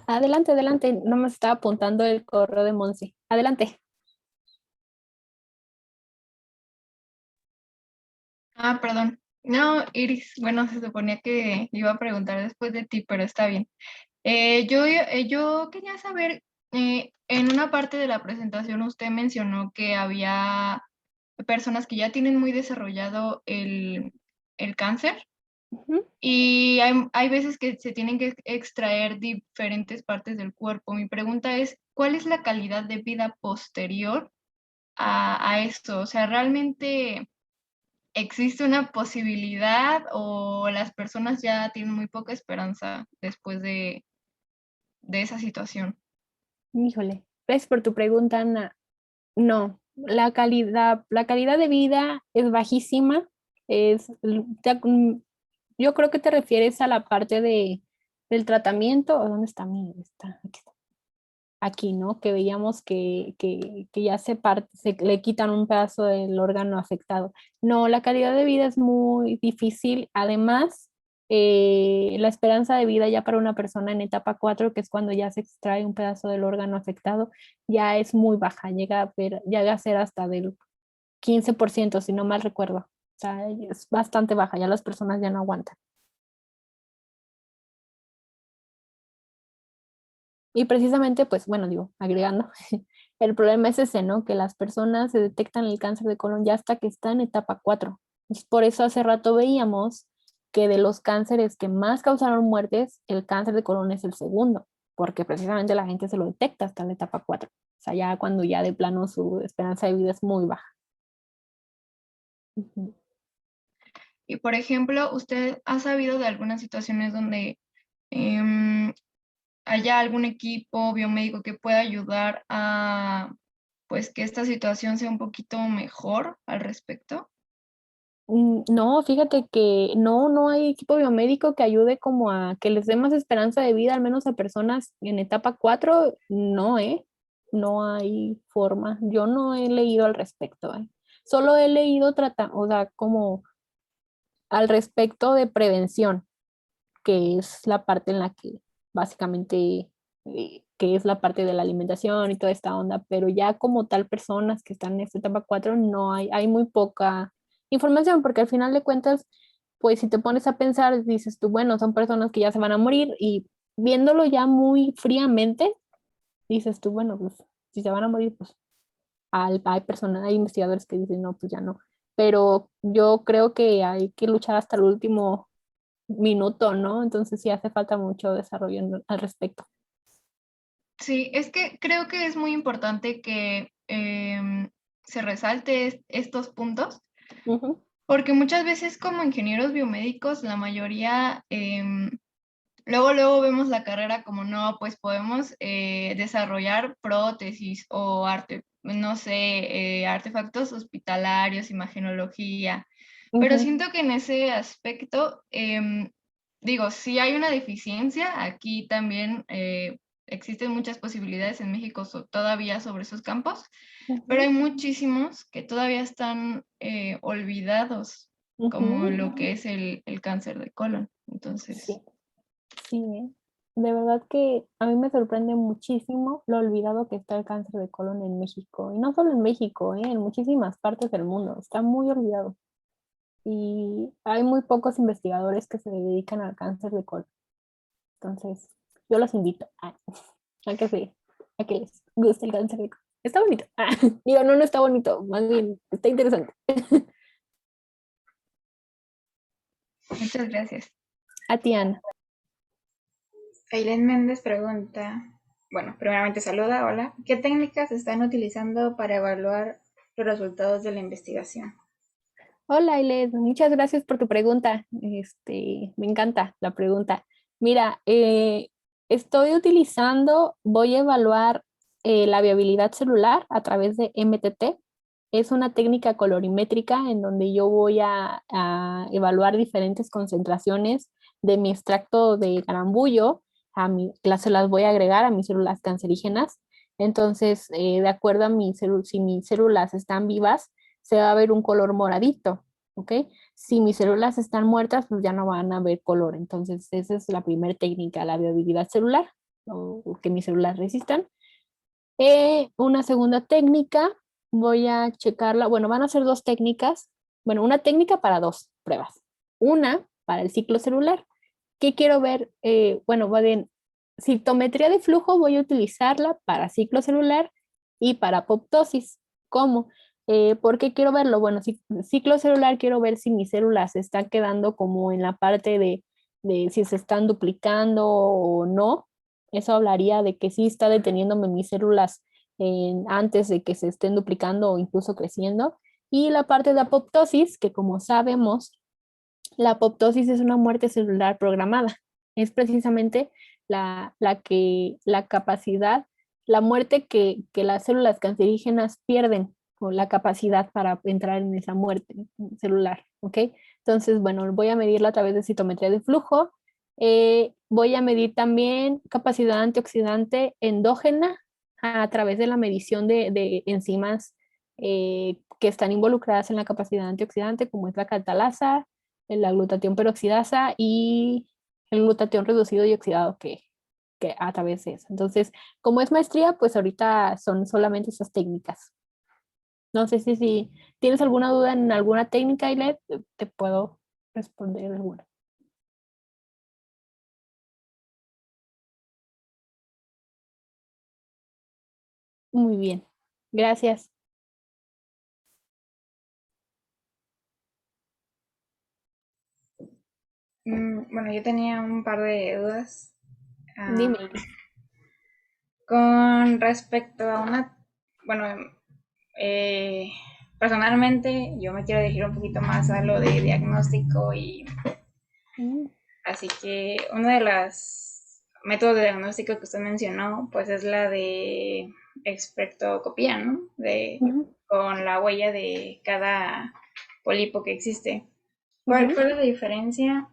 Adelante, adelante. No me estaba apuntando el correo de Monse. Adelante.
Ah, perdón. No, Iris, bueno, se suponía que iba a preguntar después de ti, pero está bien. Yo quería saber, en una parte de la presentación usted mencionó que había personas que ya tienen muy desarrollado el cáncer
Ujú.
y hay veces que se tienen que extraer diferentes partes del cuerpo. Mi pregunta es, ¿cuál es la calidad de vida posterior a esto? O sea, ¿realmente existe una posibilidad o las personas ya tienen muy poca esperanza después de esa situación?
Híjole, gracias por tu pregunta, Ana. No, la calidad de vida es bajísima. Es, yo creo que te refieres a la parte del tratamiento. ¿O ¿dónde está mi? Aquí está. Aquí, ¿no? Que veíamos que ya se le quitan un pedazo del órgano afectado. No, la calidad de vida es muy difícil. Además, la esperanza de vida ya para una persona en etapa 4, que es cuando ya se extrae un pedazo del órgano afectado, ya es muy baja, llega a ser hasta del 15%, si no mal recuerdo. O sea, es bastante baja, ya las personas ya no aguantan. Y precisamente, pues bueno, digo, agregando, el problema es ese, ¿no? Que las personas se detectan el cáncer de colon ya hasta que está en etapa 4. Por eso hace rato veíamos que de los cánceres que más causaron muertes, el cáncer de colon es el segundo, porque precisamente la gente se lo detecta hasta la etapa 4. O sea, ya cuando ya de plano su esperanza de vida es muy baja. Ujú.
Y por ejemplo, ¿usted ha sabido de algunas situaciones donde em, haya algún equipo biomédico que pueda ayudar a pues que esta situación sea un poquito mejor al respecto?
No, fíjate que no hay equipo biomédico que ayude como a que les dé más esperanza de vida, al menos a personas en etapa 4. No, no hay forma. Yo no he leído al respecto, ¿eh? Solo he leído o sea, como al respecto de prevención, que es la parte en la que básicamente, que es la parte de la alimentación y toda esta onda, pero ya como tal personas que están en esta etapa 4 no hay muy poca información, porque al final de cuentas, pues si te pones a pensar, dices tú, bueno, son personas que ya se van a morir y viéndolo ya muy fríamente, dices tú, bueno, pues si se van a morir, pues hay personas, hay investigadores que dicen, no, pues ya no. Pero yo creo que hay que luchar hasta el último minuto, ¿no? Entonces sí hace falta mucho desarrollo al respecto.
Sí, es que creo que es muy importante que se resalte estos puntos,
Ujú.
porque muchas veces como ingenieros biomédicos, la mayoría, luego vemos la carrera como no, pues podemos desarrollar prótesis o no sé, artefactos hospitalarios, imagenología, pero
Ujú.
siento que en ese aspecto, digo, sí hay una deficiencia, aquí también existen muchas posibilidades en México todavía sobre esos campos, pero hay
Ujú.
muchísimos que todavía están olvidados, como
Ujú.
lo que es el cáncer de colon. Entonces,
Sí, sí, ¿eh? De verdad que a mí me sorprende muchísimo lo olvidado que está el cáncer de colon en México. Y no solo en México, ¿eh? En muchísimas partes del mundo. Está muy olvidado. Y hay muy pocos investigadores que se dedican al cáncer de colon. Entonces, yo los invito a que les guste el cáncer de colon. Está bonito. Digo, no está bonito, más bien está interesante.
muchas gracias.
A ti, Ana.
Aileen Méndez pregunta, bueno, primeramente saluda, hola. ¿Qué técnicas están utilizando para evaluar los resultados de la investigación?
Hola, Ailet, muchas gracias por tu pregunta. Me encanta la pregunta. Mira, voy a evaluar la viabilidad celular a través de MTT. Es una técnica colorimétrica en donde yo voy a evaluar diferentes concentraciones de mi extracto de garambullo. Se las voy a agregar a mis células cancerígenas. Entonces, de acuerdo a si mis células están vivas, se va a ver un color moradito, ¿ok? Si mis células están muertas, pues ya no van a ver color. Entonces, esa es la primera técnica, la viabilidad celular, o que mis células resistan. Una segunda técnica, voy a checarla, bueno, van a ser dos técnicas, bueno, una técnica para dos pruebas. Una para el ciclo celular. ¿Qué quiero ver? Bueno, va bien, citometría de flujo voy a utilizarla para ciclo celular y para apoptosis. ¿Cómo? ¿Por qué quiero verlo? Bueno, ciclo celular quiero ver si mis células se están quedando como en la parte de si se están duplicando o no. Eso hablaría de que sí está deteniéndome mis células antes de que se estén duplicando o incluso creciendo. Y la parte de apoptosis, que como sabemos, la apoptosis es una muerte celular programada. Es precisamente la capacidad, la muerte que las células cancerígenas pierden, o la capacidad para entrar en esa muerte celular, ¿ok? Entonces, bueno, voy a medirla a través de citometría de flujo. Voy a medir también capacidad antioxidante endógena a través de la medición de enzimas que están involucradas en la capacidad antioxidante, como es la catalasa, la glutatión peroxidasa y el glutatión reducido y oxidado que a través de eso. Entonces, como es maestría, pues ahorita son solamente esas técnicas. No sé si tienes alguna duda en alguna técnica, Ilet, te puedo responder alguna. Muy bien, gracias.
Bueno, yo tenía un par de dudas.
Dime.
Con respecto a bueno, eh, personalmente yo me quiero dirigir un poquito más a lo de diagnóstico y
Mm,
así que uno de los métodos de diagnóstico que usted mencionó, pues es la de espectroscopía, ¿no?
ujú,
Con la huella de cada pólipo que existe. ¿Cuál
ujú.
fue la diferencia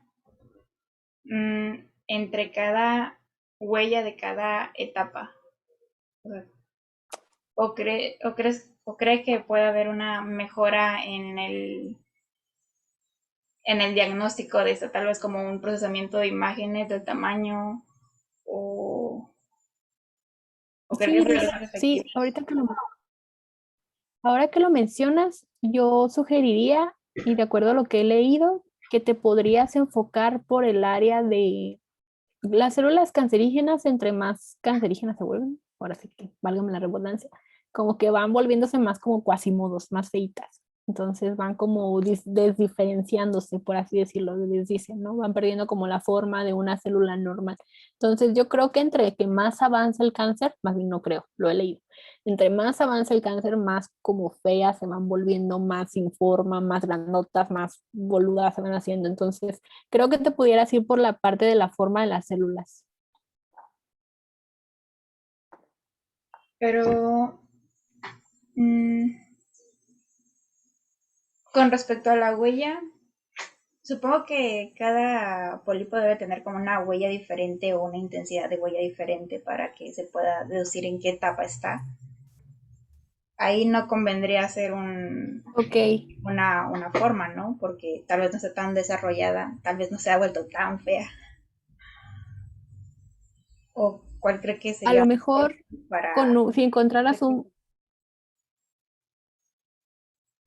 entre cada huella de cada etapa? O sea, ¿o cree que puede haber una mejora en el diagnóstico de esto, tal vez como un procesamiento de imágenes del tamaño o, o cree que
Sí,
es de más efectivo?
sí, ahora que lo mencionas, yo sugeriría, y de acuerdo a lo que he leído, que te podrías enfocar por el área de las células cancerígenas, entre más cancerígenas se vuelven, ahora sí que válgame la redundancia, como que van volviéndose más como cuasimodos, más feitas. Entonces van como desdiferenciándose, por así decirlo, les dicen, ¿no? Van perdiendo como la forma de una célula normal. Entonces yo creo que entre que más avanza el cáncer, más bien no creo, lo he leído, entre más avanza el cáncer, más como feas se van volviendo, más sin forma, más grandotas, más boludas se van haciendo. Entonces creo que te pudieras ir por la parte de la forma de las células.
Pero mm, con respecto a la huella, supongo que cada pólipo debe tener como una huella diferente o una intensidad de huella diferente para que se pueda deducir en qué etapa está. Ahí no convendría hacer
Ok,
una forma, ¿no? Porque tal vez no esté tan desarrollada, tal vez no se ha vuelto tan fea. ¿O cuál cree que
a
sería
lo mejor
para...
si encontraras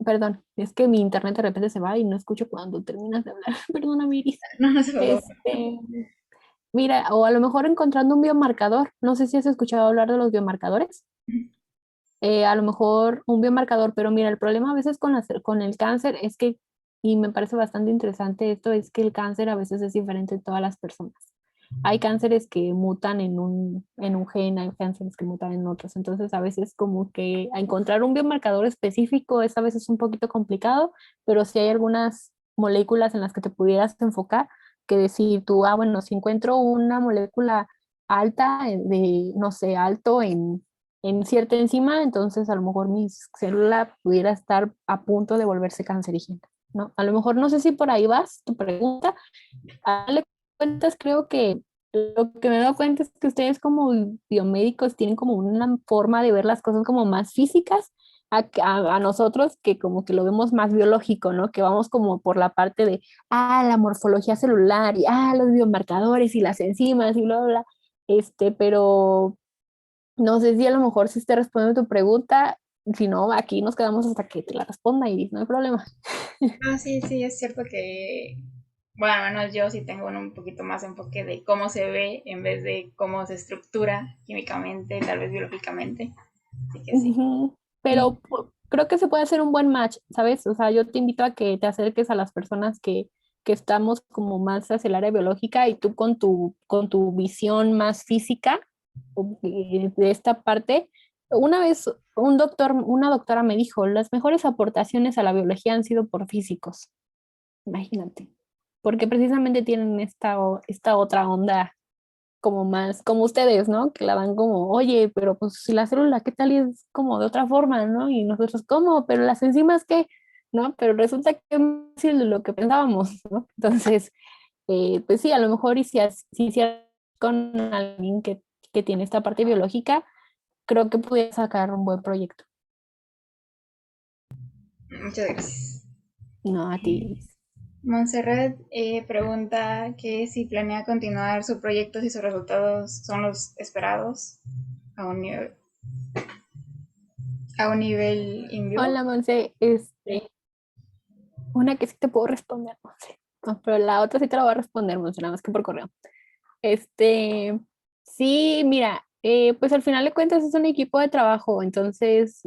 perdón, es que mi internet de repente se va y no escucho cuando terminas de hablar. Perdona, Iris.
No, no se preocupe.
Este, mira, o a lo mejor encontrando un biomarcador. No sé si has escuchado hablar de los biomarcadores. A lo mejor un biomarcador, pero mira, el problema a veces con el cáncer es y me parece bastante interesante esto, es que el cáncer a veces es diferente en todas las personas. hay cánceres que mutan en un gen, hay cánceres que mutan en otros. Entonces, a veces como que encontrar un biomarcador específico es a veces un poquito complicado, pero sí hay algunas moléculas en las que te pudieras enfocar, que decir tú, ah, bueno, si encuentro una molécula alta, de, no sé, alto en cierta enzima, entonces a lo mejor mi célula pudiera estar a punto de volverse cancerígena, ¿no? A lo mejor no sé si por ahí vas, tu pregunta. A darle cuentas, creo que lo que me he dado cuenta es que ustedes como biomédicos tienen como una forma de ver las cosas como más físicas a nosotros que como que lo vemos más biológico, ¿no? Que vamos como por la parte de, la morfología celular y, los biomarcadores y las enzimas y bla, bla, bla. Pero no sé si a lo mejor si te responde tu pregunta, si no, aquí nos quedamos hasta que te la responda y no hay problema.
Ah, sí, sí, es cierto que, bueno, al menos yo sí tengo un poquito más enfoque de cómo se ve en vez de cómo se estructura químicamente, tal vez biológicamente. Así que sí.
Ujú.
Y
Pero creo que se puede hacer un buen match, ¿sabes? O sea, yo te invito a que te acerques a las personas que estamos como más hacia el área biológica y tú con tu visión más física de esta parte. Una vez una doctora me dijo, las mejores aportaciones a la biología han sido por físicos, imagínate, porque precisamente tienen esta otra onda como más, como ustedes, ¿no? Que la dan como, oye, pero pues si la célula, ¿qué tal? Y es como de otra forma, ¿no? Y nosotros, ¿cómo? Pero las enzimas, ¿qué? ¿No? Pero resulta que es más fácil de lo que pensábamos, ¿no? Entonces, pues sí, a lo mejor y si hicieras con alguien que tiene esta parte biológica, creo que pudiera sacar un buen proyecto.
muchas gracias.
No, a ti.
Montserrat pregunta que si planea continuar su proyecto si sus resultados son los esperados a un nivel, in vivo.
Hola, Monse, una que sí te puedo responder, Monse. No, pero la otra sí te la voy a responder, Monse, nada más que por correo. Este, sí, mira, pues al final de cuentas es un equipo de trabajo, entonces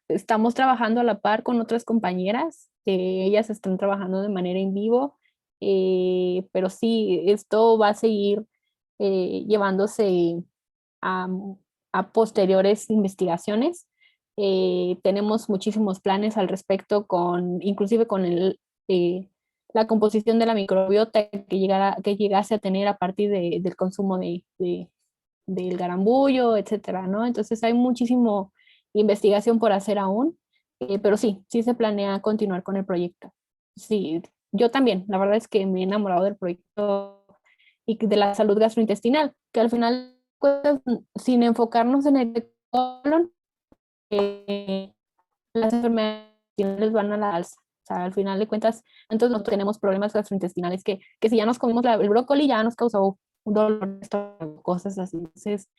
estamos trabajando a la par con otras compañeras, ellas están trabajando de manera en vivo, pero sí, esto va a seguir llevándose a, a posteriores investigaciones. Tenemos muchísimos planes al respecto inclusive con la composición de la microbiota que llegase a tener a partir del consumo del garambullo, etcétera, ¿no? Entonces hay muchísimo investigación por hacer aún, pero sí, sí se planea continuar con el proyecto. Sí, yo también, la verdad es que me he enamorado del proyecto y de la salud gastrointestinal, que al final, pues, sin enfocarnos en el colon, las enfermedades van a la alza. O sea, al final de cuentas, entonces nosotros tenemos problemas gastrointestinales que si ya nos comimos el brócoli ya nos causó un dolor de estómago, cosas así. Entonces,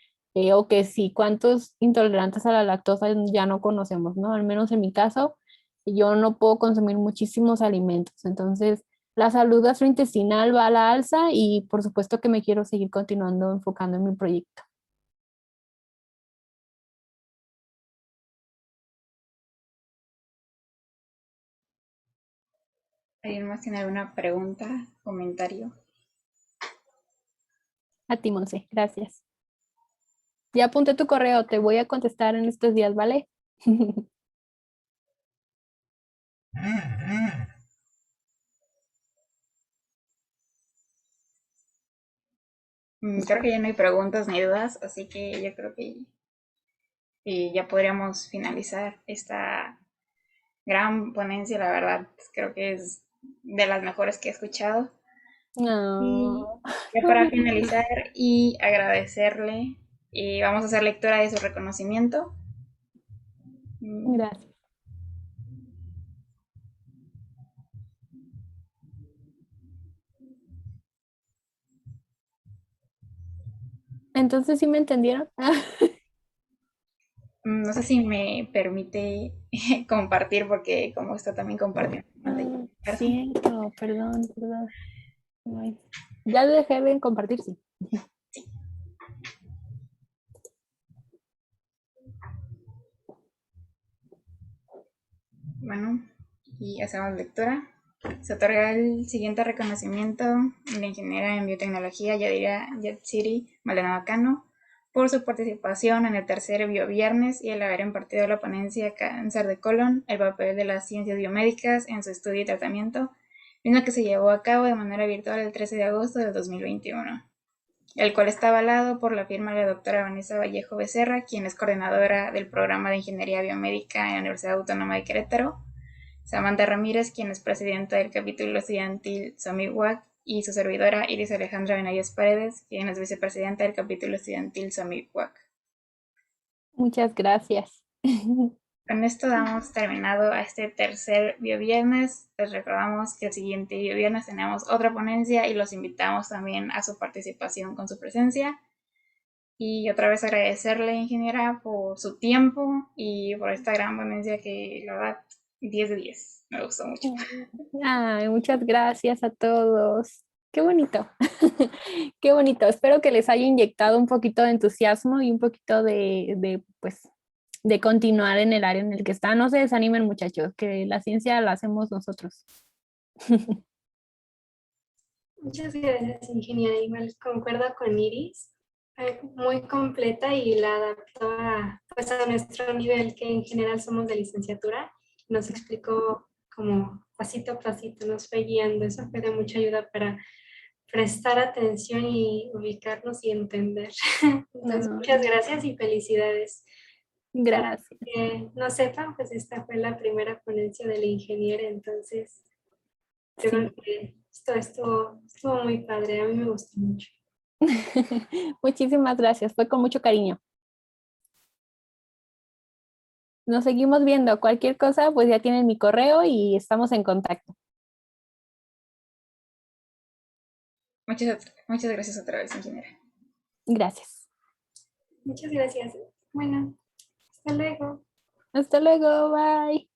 o que si cuántos intolerantes a la lactosa ya no conocemos, ¿no? Al menos en mi caso, yo no puedo consumir muchísimos alimentos. Entonces, la salud gastrointestinal va a la alza y por supuesto que me quiero seguir continuando enfocando en mi proyecto.
¿Alguien más tiene alguna pregunta, comentario?
A ti, Monse, gracias. Ya apunté tu correo, te voy a contestar en estos días, ¿vale?
Creo que ya no hay preguntas ni dudas, así que yo creo que ya podríamos finalizar esta gran ponencia, la verdad. Creo que es de las mejores que he escuchado. Y
No.
ya para finalizar y agradecerle, vamos a hacer lectura de su reconocimiento. Mm,
Gracias. Entonces, ¿sí me entendieron?
No sé si me permite compartir, porque como está también compartiendo pantalla.
Siento, perdón, perdón. Ay. Ya dejé de compartir, sí.
Bueno, y hacemos lectura. Se otorga el siguiente reconocimiento a la ingeniera en biotecnología Yadira Yatsiri Maldonado Cano por su participación en el tercer bioviernes y el haber impartido la ponencia Cáncer de colon, el papel de las ciencias biomédicas en su estudio y tratamiento, mismo que se llevó a cabo de manera virtual el 13 de agosto del 2021, el cual está avalado por la firma de la doctora Vanessa Vallejo Becerra, quien es coordinadora del programa de Ingeniería Biomédica en la Universidad Autónoma de Querétaro, Samantha Ramírez, quien es presidenta del capítulo estudiantil SOMIWAC, y su servidora Iris Alejandra Benavides Paredes, quien es vicepresidenta del capítulo estudiantil SOMIWAC.
Muchas gracias.
Con esto damos terminado a este tercer bioviernes. Les recordamos que el siguiente bioviernes tenemos otra ponencia y los invitamos también a su participación con su presencia. Y otra vez agradecerle, ingeniera, por su tiempo y por esta gran ponencia que la verdad 10 de 10. Me gustó mucho.
Ay, muchas gracias a todos. Qué bonito. Qué bonito. Espero que les haya inyectado un poquito de entusiasmo y un poquito pues, de continuar en el área en el que están. No se desanimen, muchachos, que la ciencia la hacemos nosotros.
Muchas gracias, ingeniera. Igual concuerdo con Iris. Muy completa y la adaptó pues, a nuestro nivel, que en general somos de licenciatura. Nos explicó como pasito a pasito, nos fue guiando. Eso fue de mucha ayuda para prestar atención y ubicarnos y entender. Entonces, muchas gracias y felicidades. Para
Gracias.
los que no sepan, pues esta fue la primera ponencia de la ingeniera, entonces yo creo que estuvo muy padre, a mí me gustó mucho.
Muchísimas gracias, fue con mucho cariño. Nos seguimos viendo. Cualquier cosa, pues ya tienen mi correo y estamos en contacto.
Muchas gracias otra vez, ingeniera.
Gracias.
Muchas gracias. Bueno, hasta luego.
Hasta luego, bye.